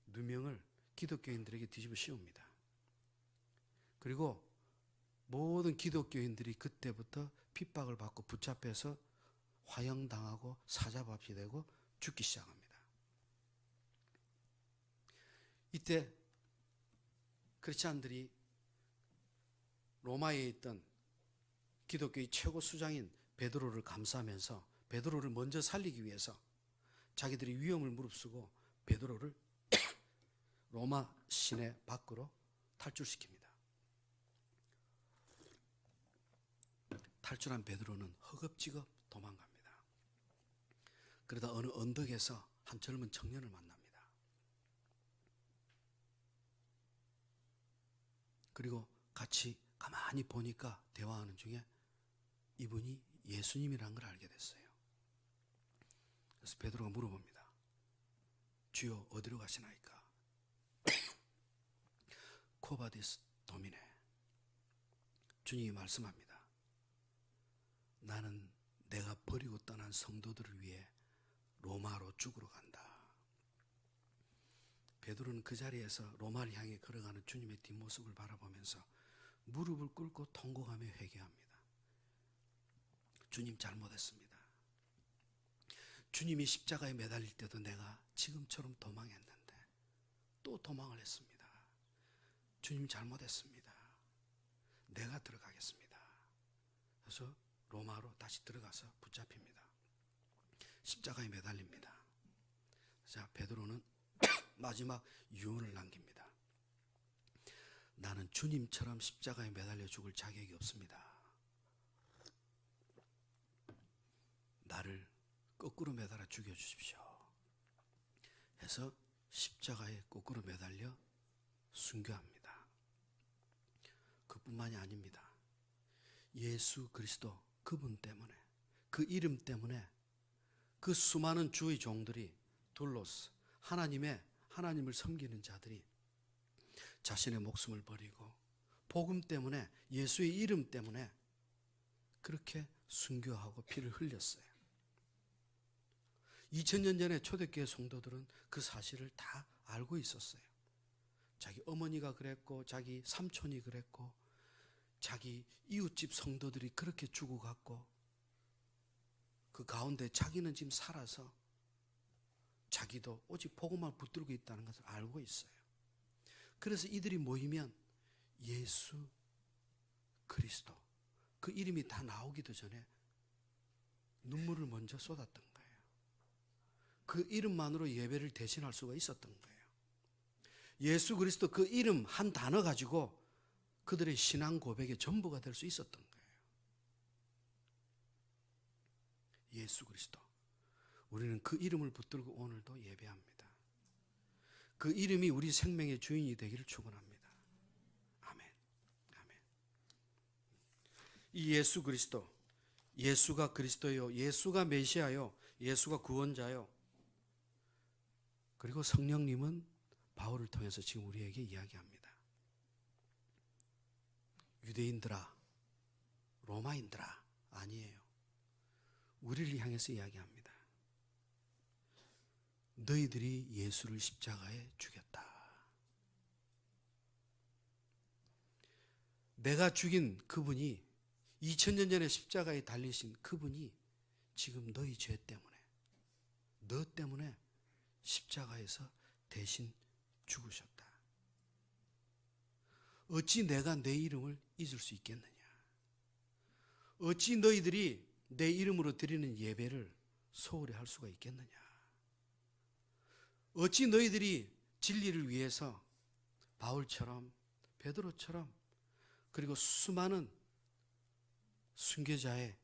누명을 기독교인들에게 뒤집어 씌웁니다. 그리고 모든 기독교인들이 그때부터 핍박을 받고 붙잡혀서 화형당하고 사자밥이 되고 죽기 시작합니다. 이때 크리스찬들이 로마에 있던 기독교의 최고 수장인 베드로를 감싸면서 베드로를 먼저 살리기 위해서 자기들이 위험을 무릅쓰고 베드로를 로마 시내 밖으로 탈출시킵니다. 탈출한 베드로는 허겁지겁 도망갑니다. 그러다 어느 언덕에서 한 젊은 청년을 만납니다. 그리고 같이 가만히 보니까 대화하는 중에 이분이 예수님이라는 걸 알게 됐어요. 그래서 베드로가 물어봅니다. 주여 어디로 가시나이까? 코바디스 도미네. 주님이 말씀합니다. 나는 내가 버리고 떠난 성도들을 위해 로마로 죽으러 간다. 베드로는 그 자리에서 로마를 향해 걸어가는 주님의 뒷모습을 바라보면서 무릎을 꿇고 통곡하며 회개합니다. 주님 잘못했습니다. 주님이 십자가에 매달릴 때도 내가 지금처럼 도망했는데 또 도망을 했습니다. 주님 잘못했습니다. 내가 들어가겠습니다. 그래서 로마로 다시 들어가서 붙잡힙니다. 십자가에 매달립니다. 자, 베드로는 마지막 유언을 남깁니다. 나는 주님처럼 십자가에 매달려 죽을 자격이 없습니다. 나를 거꾸로 매달아 죽여주십시오. 해서 십자가에 거꾸로 매달려 순교합니다. 그뿐만이 아닙니다. 예수 그리스도 그분 때문에, 그 이름 때문에 그 수많은 주의 종들이 둘러서 하나님을 섬기는 자들이 자신의 목숨을 버리고 복음 때문에, 예수의 이름 때문에 그렇게 순교하고 피를 흘렸어요. 2000년 전에 초대교회 성도들은 그 사실을 다 알고 있었어요. 자기 어머니가 그랬고, 자기 삼촌이 그랬고, 자기 이웃집 성도들이 그렇게 죽어갔고, 그 가운데 자기는 지금 살아서 자기도 오직 복음만 붙들고 있다는 것을 알고 있어요. 그래서 이들이 모이면 예수 그리스도 그 이름이 다 나오기도 전에 눈물을 먼저 쏟았던 거예요. 그 이름만으로 예배를 대신할 수가 있었던 거예요. 예수 그리스도 그 이름 한 단어 가지고 그들의 신앙 고백의 전부가 될 수 있었던 거예요. 예수 그리스도. 우리는 그 이름을 붙들고 오늘도 예배합니다. 그 이름이 우리 생명의 주인이 되기를 축원합니다. 아멘. 아멘. 이 예수 그리스도, 예수가 그리스도요, 예수가 메시아요, 예수가 구원자요. 그리고 성령님은 바울을 통해서 지금 우리에게 이야기합니다. 유대인들아, 로마인들아, 아니에요. 우리를 향해서 이야기합니다. 너희들이 예수를 십자가에 죽였다. 내가 죽인 그분이 2000년 전에 십자가에 달리신 그분이 지금 너희 죄 때문에, 너 때문에 십자가에서 대신 죽으셨다. 어찌 내가 내 이름을 잊을 수 있겠느냐? 어찌 너희들이 내 이름으로 드리는 예배를 소홀히 할 수가 있겠느냐? 어찌 너희들이 진리를 위해서 바울처럼 베드로처럼 그리고 수많은 순교자의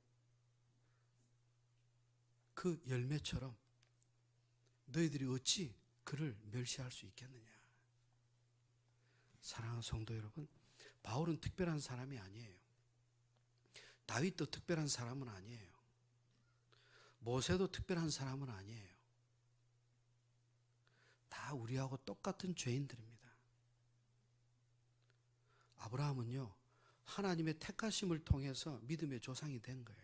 그 열매처럼 너희들이 어찌 그를 멸시할 수 있겠느냐? 사랑하는 성도 여러분, 바울은 특별한 사람이 아니에요. 다윗도 특별한 사람은 아니에요. 모세도 특별한 사람은 아니에요. 다 우리하고 똑같은 죄인들입니다. 아브라함은요, 하나님의 택하심을 통해서 믿음의 조상이 된 거예요.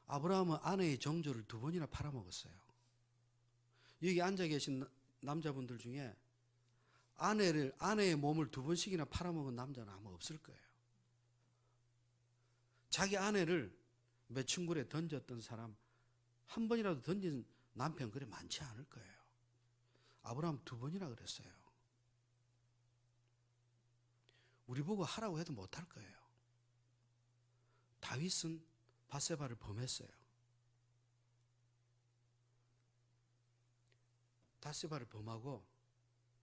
아브라함은 아내의 정조를 2번이나 팔아먹었어요. 여기 앉아 계신 남자분들 중에 아내의 몸을 2번씩이나 팔아먹은 남자는 아마 없을 거예요. 자기 아내를 매춘굴에 던졌던 사람, 한 번이라도 던진 남편 그래 많지 않을 거예요. 아브라함 2번이나 그랬어요. 우리 보고 하라고 해도 못할 거예요. 다윗은 밧세바를 범했어요. 밧세바를 범하고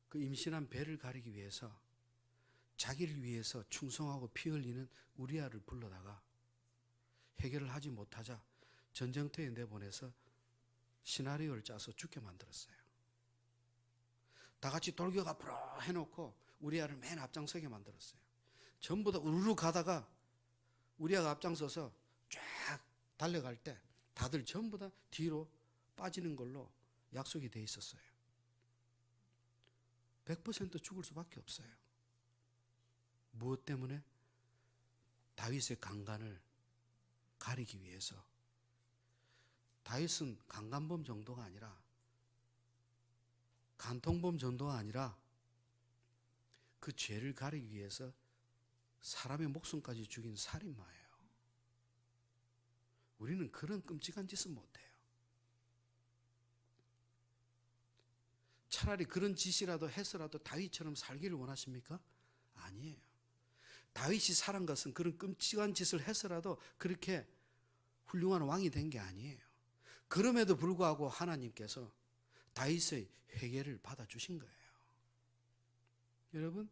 그 임신한 배를 가리기 위해서 자기를 위해서 충성하고 피 흘리는 우리아를 불러다가 해결을 하지 못하자 전쟁터에 내보내서 시나리오를 짜서 죽게 만들었어요. 다 같이 돌격 앞으로 해놓고 우리아를 맨 앞장서게 만들었어요. 전부 다 우르르 가다가 우리아가 앞장서서 쫙 달려갈 때 다들 전부 다 뒤로 빠지는 걸로 약속이 돼 있었어요. 100% 죽을 수밖에 없어요. 무엇 때문에? 다윗의 강간을 가리기 위해서. 다윗은 강간범 정도가 아니라, 간통범 정도가 아니라 그 죄를 가리기 위해서 사람의 목숨까지 죽인 살인마예요. 우리는 그런 끔찍한 짓은 못해요. 차라리 그런 짓이라도 해서라도 다윗처럼 살기를 원하십니까? 아니에요. 다윗이 살한 것은 그런 끔찍한 짓을 해서라도 그렇게 훌륭한 왕이 된 게 아니에요. 그럼에도 불구하고 하나님께서 다윗의 회개를 받아주신 거예요. 여러분,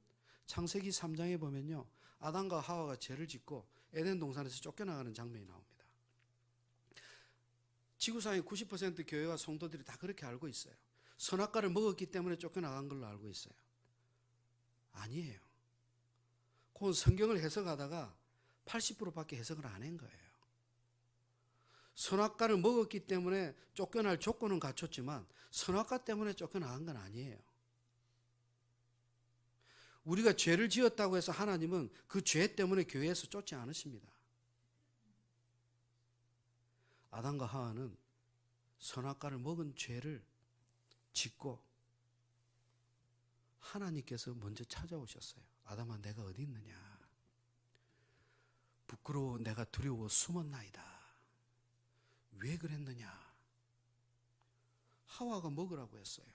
창세기 3장에 보면요, 아담과 하와가 죄를 짓고 에덴 동산에서 쫓겨나가는 장면이 나옵니다. 지구상의 90% 교회와 성도들이 다 그렇게 알고 있어요. 선악과를 먹었기 때문에 쫓겨나간 걸로 알고 있어요. 아니에요. 그건 성경을 해석하다가 80%밖에 해석을 안 한 거예요. 선악과를 먹었기 때문에 쫓겨날 조건은 갖췄지만 선악과 때문에 쫓겨나간 건 아니에요. 우리가 죄를 지었다고 해서 하나님은 그 죄 때문에 교회에서 쫓지 않으십니다. 아담과 하와는 선악과를 먹은 죄를 짓고 하나님께서 먼저 찾아오셨어요. 아담아, 내가 어디 있느냐? 부끄러워 내가 두려워 숨었나이다. 왜 그랬느냐? 하와가 먹으라고 했어요.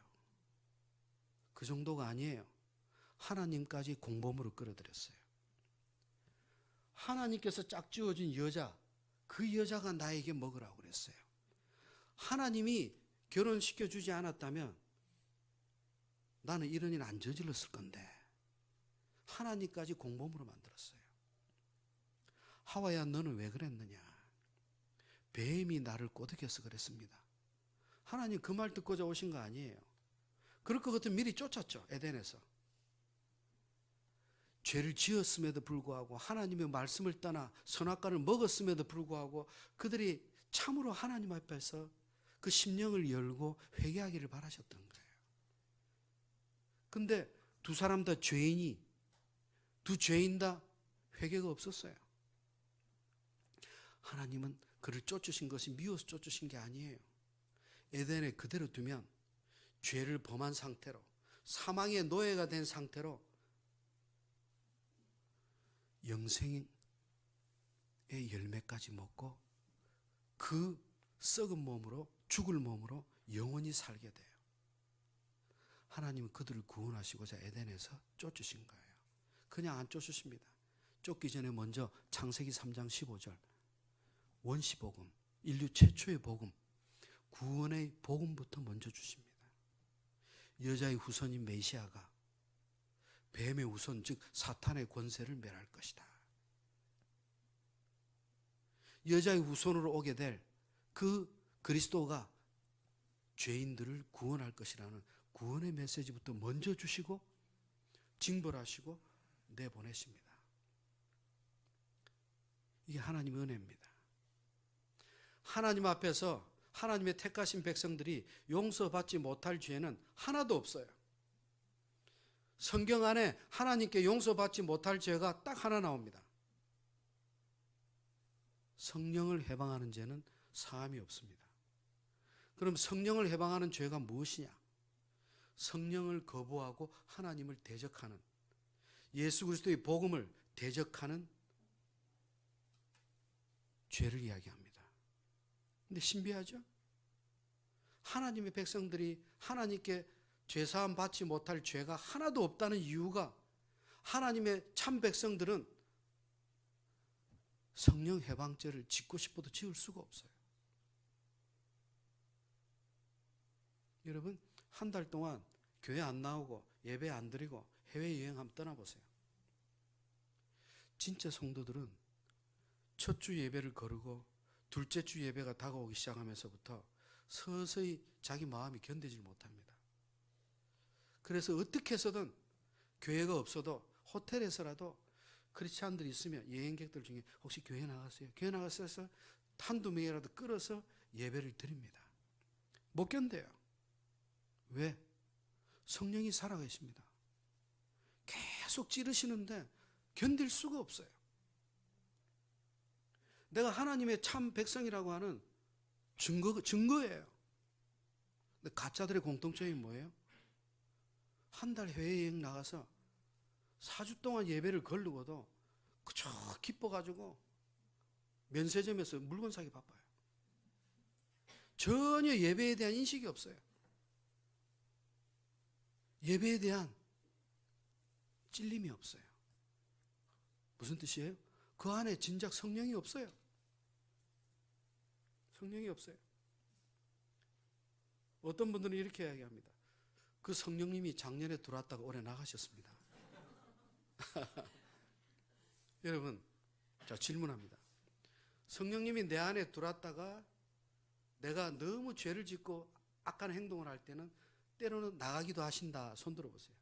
그 정도가 아니에요. 하나님까지 공범으로 끌어들였어요. 하나님께서 짝지어준 여자, 그 여자가 나에게 먹으라고 그랬어요. 하나님이 결혼시켜주지 않았다면 나는 이런 일 안 저질렀을 건데 하나님까지 공범으로 만들었어요. 하와야, 너는 왜 그랬느냐? 뱀이 나를 꼬드겨서 그랬습니다. 하나님 그 말 듣고자 오신 거 아니에요. 그럴 것 같으면 미리 쫓았죠. 에덴에서. 죄를 지었음에도 불구하고 하나님의 말씀을 떠나 선악과를 먹었음에도 불구하고 그들이 참으로 하나님 앞에서 그 심령을 열고 회개하기를 바라셨던 거예요. 근데 두 사람 다 죄인이, 두 죄인 다 회개가 없었어요. 하나님은 그를 쫓으신 것이 미워서 쫓으신 게 아니에요. 에덴에 그대로 두면 죄를 범한 상태로, 사망의 노예가 된 상태로 영생의 열매까지 먹고 그 썩은 몸으로, 죽을 몸으로 영원히 살게 돼요. 하나님은 그들을 구원하시고자 에덴에서 쫓으신 거예요. 그냥 안 쫓으십니다. 쫓기 전에 먼저 창세기 3장 15절 원시복음, 인류 최초의 복음, 구원의 복음부터 먼저 주십니다. 여자의 후손인 메시아가 뱀의 후손, 즉 사탄의 권세를 멸할 것이다. 여자의 후손으로 오게 될 그 그리스도가 죄인들을 구원할 것이라는 구원의 메시지부터 먼저 주시고 징벌하시고 내보내십니다. 이게 하나님의 은혜입니다. 하나님 앞에서 하나님의 택하신 백성들이 용서받지 못할 죄는 하나도 없어요. 성경 안에 하나님께 용서받지 못할 죄가 딱 하나 나옵니다. 성령을 해방하는 죄는 사함이 없습니다. 그럼 성령을 해방하는 죄가 무엇이냐? 성령을 거부하고 하나님을 대적하는, 예수 그리스도의 복음을 대적하는 죄를 이야기합니다. 근데 신비하죠? 하나님의 백성들이 하나님께 죄사함 받지 못할 죄가 하나도 없다는 이유가 하나님의 참 백성들은 성령 해방죄를 짓고 싶어도 지을 수가 없어요. 여러분, 한 달 동안 교회 안 나오고 예배 안 드리고 해외여행 한번 떠나보세요. 진짜 성도들은 첫 주 예배를 거르고 둘째 주 예배가 다가오기 시작하면서부터 서서히 자기 마음이 견디질 못합니다. 그래서 어떻게 해서든 교회가 없어도 호텔에서라도 크리스찬들이 있으면 여행객들 중에 혹시 교회 나갔어요? 교회 나갔어요? 해서 한두 명이라도 끌어서 예배를 드립니다. 못 견뎌요. 왜? 성령이 살아계십니다. 계속 찌르시는데 견딜 수가 없어요. 내가 하나님의 참 백성이라고 하는 증거예요. 근데 가짜들의 공통점이 뭐예요? 한 달 해외여행 나가서 4주 동안 예배를 거르고도 그저 기뻐가지고 면세점에서 물건 사기 바빠요. 전혀 예배에 대한 인식이 없어요. 예배에 대한 찔림이 없어요. 무슨 뜻이에요? 그 안에 진작 성령이 없어요. 성령이 없어요. 어떤 분들은 이렇게 이야기합니다. 그 성령님이 작년에 들어왔다가 올해 나가셨습니다. 여러분, 자, 질문합니다. 성령님이 내 안에 들어왔다가 내가 너무 죄를 짓고 악한 행동을 할 때는 때로는 나가기도 하신다. 손 들어보세요.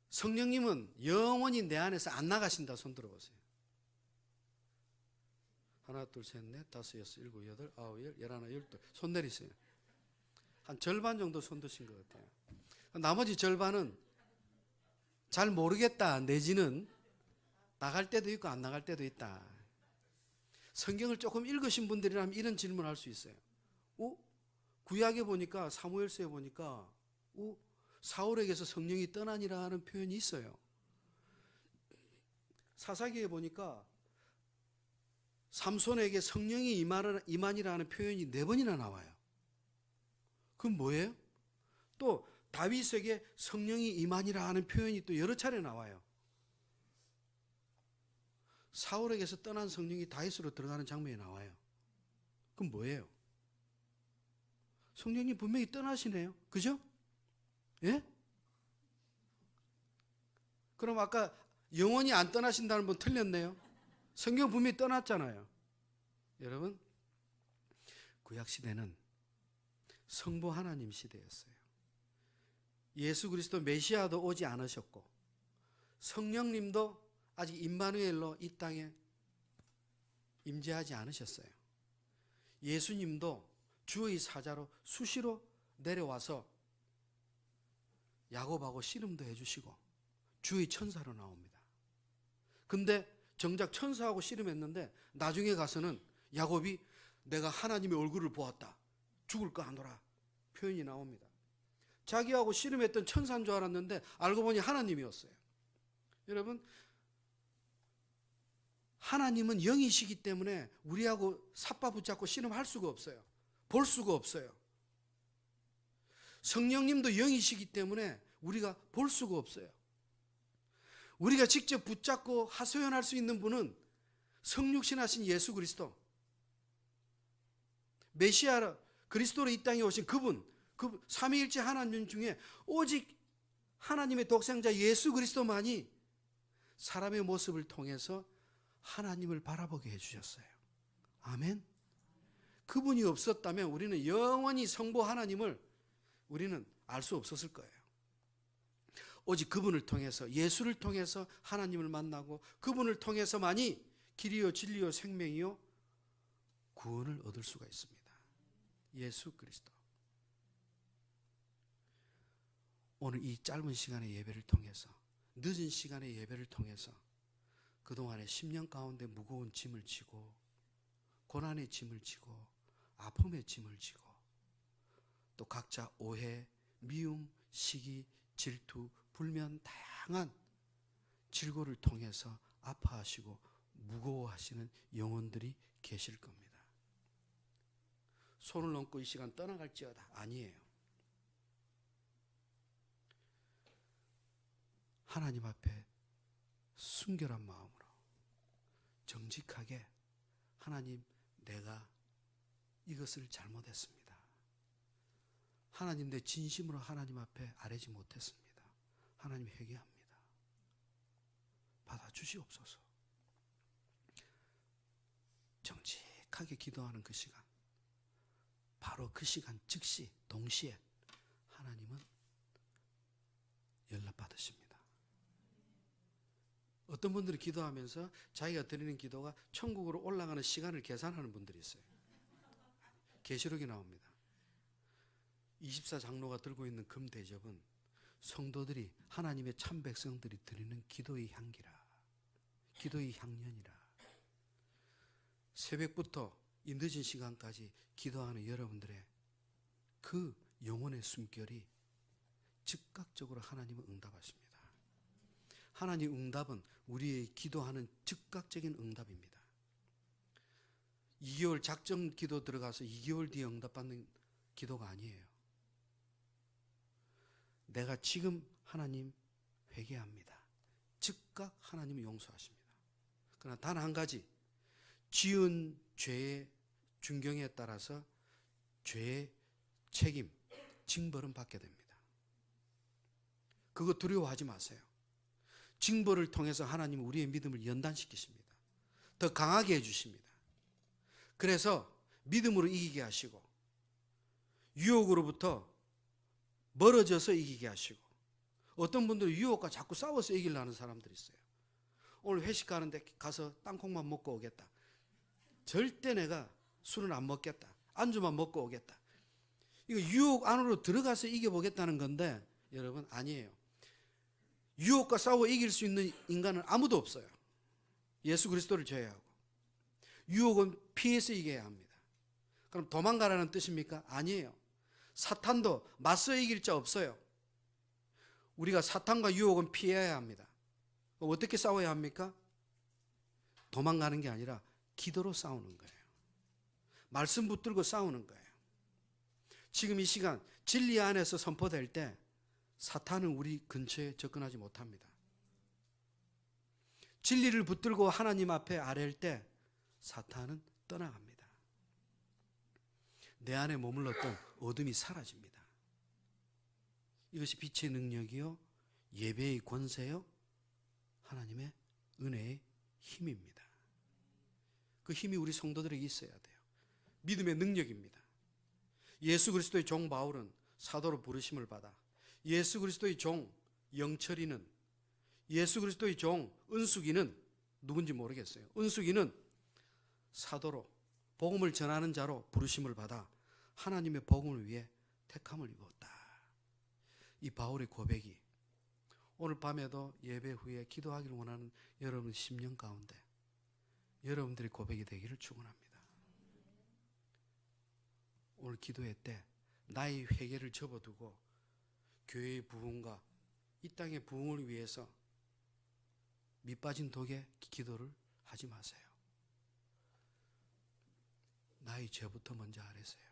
성령님은 영원히 내 안에서 안 나가신다. 손 들어보세요. 하나, 둘, 셋, 넷, 다섯, 여섯, 일곱, 여덟, 아홉, 열, 열하나, 열둘. 손 내리세요. 한 절반 정도 손 드신 것 같아요. 나머지 절반은 잘 모르겠다 내지는 나갈 때도 있고 안 나갈 때도 있다. 성경을 조금 읽으신 분들이라면 이런 질문을 할 수 있어요. 구약에 보니까 사무엘서에 보니까 사울에게서 성령이 떠나니라 하는 표현이 있어요. 사사기에 보니까 삼손에게 성령이 임하니라 하는 표현이 4번이나 나와요. 그건 뭐예요? 또 다윗에게 성령이 임하니라 하는 표현이 또 여러 차례 나와요. 사울에게서 떠난 성령이 다윗으로 들어가는 장면이 나와요. 그건 뭐예요? 성령님 분명히 떠나시네요. 그죠? 예? 그럼 아까 영원히 안 떠나신다는 분 틀렸네요. 성경 분명히 떠났잖아요. 여러분, 구약시대는 성부 하나님 시대였어요. 예수 그리스도 메시아도 오지 않으셨고 성령님도 아직 임마누엘로 이 땅에 임재하지 않으셨어요. 예수님도 주의 사자로 수시로 내려와서 야곱하고 씨름도 해주시고 주의 천사로 나옵니다. 근데 정작 천사하고 씨름했는데 나중에 가서는 야곱이 내가 하나님의 얼굴을 보았다. 죽을 거 아노라 표현이 나옵니다. 자기하고 씨름했던 천사인 줄 알았는데 알고 보니 하나님이었어요. 여러분, 하나님은 영이시기 때문에 우리하고 삿바 붙잡고 씨름할 수가 없어요. 볼 수가 없어요. 성령님도 영이시기 때문에 우리가 볼 수가 없어요. 우리가 직접 붙잡고 하소연할 수 있는 분은 성육신하신 예수 그리스도, 메시아 그리스도로 이 땅에 오신 그분, 그 삼위일체 하나님 중에 오직 하나님의 독생자 예수 그리스도만이 사람의 모습을 통해서 하나님을 바라보게 해주셨어요. 아멘. 그분이 없었다면 우리는 영원히 성부 하나님을 우리는 알 수 없었을 거예요. 오직 그분을 통해서, 예수를 통해서 하나님을 만나고 그분을 통해서만이 길이요 진리요 생명이요 구원을 얻을 수가 있습니다. 예수 그리스도. 오늘 이 짧은 시간의 예배를 통해서, 늦은 시간의 예배를 통해서 그동안의 10년 가운데 무거운 짐을 지고 고난의 짐을 지고 아픔의 짐을 지고 또 각자 오해, 미움, 시기, 질투, 불면 다양한 질고를 통해서 아파하시고 무거워하시는 영혼들이 계실 겁니다. 손을 얹고 이 시간 떠나갈지어다. 아니에요. 하나님 앞에 순결한 마음으로 정직하게 하나님, 내가 이것을 잘못했습니다. 하나님, 내 진심으로 하나님 앞에 아뢰지 못했습니다. 하나님, 회개합니다. 받아주시옵소서. 정직하게 기도하는 그 시간, 바로 그 시간 즉시 동시에 하나님은 연락받으십니다. 어떤 분들이 기도하면서 자기가 드리는 기도가 천국으로 올라가는 시간을 계산하는 분들이 있어요. 계시록에 나옵니다. 24장로가 들고 있는 금대접은 성도들이, 하나님의 참 백성들이 드리는 기도의 향기라, 기도의 향연이라. 새벽부터 이 늦은 시간까지 기도하는 여러분들의 그 영혼의 숨결이 즉각적으로 하나님은 응답하십니다. 하나님 응답은 우리의 기도하는 즉각적인 응답입니다. 2개월 작정 기도 들어가서 2개월 뒤에 응답받는 기도가 아니에요. 내가 지금 하나님 회개합니다. 즉각 하나님은 용서하십니다. 그러나 단 한 가지, 지은 죄의 준경에 따라서 죄의 책임, 징벌은 받게 됩니다. 그거 두려워하지 마세요. 징벌을 통해서 하나님은 우리의 믿음을 연단시키십니다. 더 강하게 해주십니다. 그래서 믿음으로 이기게 하시고 유혹으로부터 멀어져서 이기게 하시고, 어떤 분들은 유혹과 자꾸 싸워서 이기려는 사람들이 있어요. 오늘 회식 가는데 가서 땅콩만 먹고 오겠다. 절대 내가 술은 안 먹겠다. 안주만 먹고 오겠다. 이거 유혹 안으로 들어가서 이겨보겠다는 건데, 여러분, 아니에요. 유혹과 싸워 이길 수 있는 인간은 아무도 없어요. 예수 그리스도를 제외하고. 유혹은 피해서 이겨야 합니다. 그럼 도망가라는 뜻입니까? 아니에요. 사탄도 맞서 이길 자 없어요. 우리가 사탄과 유혹은 피해야 합니다. 어떻게 싸워야 합니까? 도망가는 게 아니라 기도로 싸우는 거예요. 말씀 붙들고 싸우는 거예요. 지금 이 시간 진리 안에서 선포될 때 사탄은 우리 근처에 접근하지 못합니다. 진리를 붙들고 하나님 앞에 아랠 때 사탄은 떠나갑니다. 내 안에 머물렀던 어둠이 사라집니다. 이것이 빛의 능력이요, 예배의 권세요, 하나님의 은혜의 힘입니다. 그 힘이 우리 성도들에게 있어야 돼요. 믿음의 능력입니다. 예수 그리스도의 종 바울은 사도로 부르심을 받아 예수 그리스도의 종 영철이는, 예수 그리스도의 종 은숙이는 누군지 모르겠어요. 은숙이는 사도로 복음을 전하는 자로 부르심을 받아 하나님의 복음을 위해 택함을 입었다. 이 바울의 고백이 오늘 밤에도 예배 후에 기도하기를 원하는 여러분 심령 가운데 여러분들의 고백이 되기를 축원합니다. 오늘 기도회 때 나의 회개를 접어두고 교회의 부흥과 이 땅의 부흥을 위해서 밑빠진 독의 기도를 하지 마세요. 나의 죄부터 먼저 아뢰세요.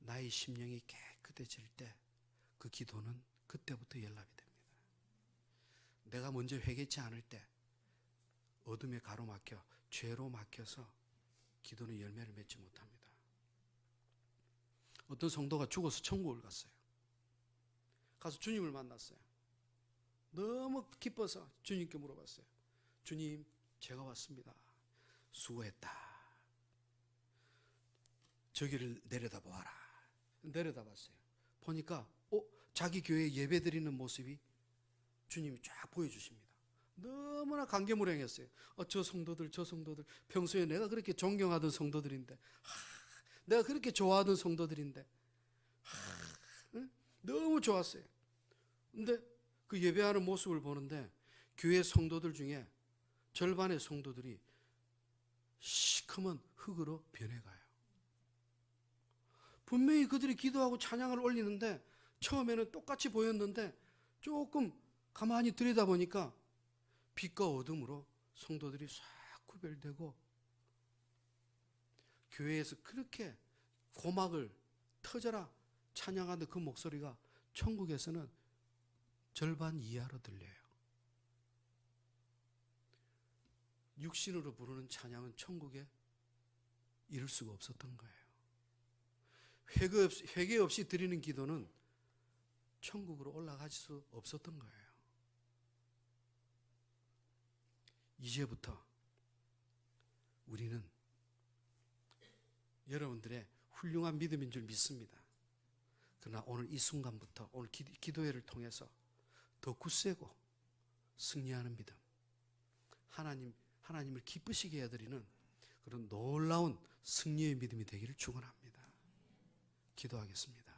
나의 심령이 깨끗해질 때 그 기도는 그때부터 연락이 됩니다. 내가 먼저 회개치 않을 때 어둠에 가로막혀 죄로 막혀서 기도는 열매를 맺지 못합니다. 어떤 성도가 죽어서 천국을 갔어요. 가서 주님을 만났어요. 너무 기뻐서 주님께 물어봤어요. 주님, 제가 왔습니다. 수고했다. 저기를 내려다보아라. 내려다봤어요. 보니까 자기 교회에 예배드리는 모습이 주님이 쫙 보여주십니다. 너무나 감개무량했어요. 저 성도들 평소에 내가 그렇게 존경하던 성도들인데, 내가 그렇게 좋아하던 성도들인데, 너무 좋았어요. 근데 그 예배하는 모습을 보는데 교회 성도들 중에 절반의 성도들이 시커먼 흙으로 변해가요. 분명히 그들이 기도하고 찬양을 올리는데 처음에는 똑같이 보였는데 조금 가만히 들여다보니까 빛과 어둠으로 성도들이 싹 구별되고, 교회에서 그렇게 고막을 터져라 찬양하는 그 목소리가 천국에서는 절반 이하로 들려요. 육신으로 부르는 찬양은 천국에 이룰 수가 없었던 거예요. 회개 없이 드리는 기도는 천국으로 올라갈 수 없었던 거예요. 이제부터 우리는 여러분들의 훌륭한 믿음인 줄 믿습니다. 그러나 오늘 이 순간부터 오늘 기도회를 통해서 더 굳세고 승리하는 믿음, 하나님을 기쁘시게 해드리는 그런 놀라운 승리의 믿음이 되기를 축원합니다. 기도하겠습니다.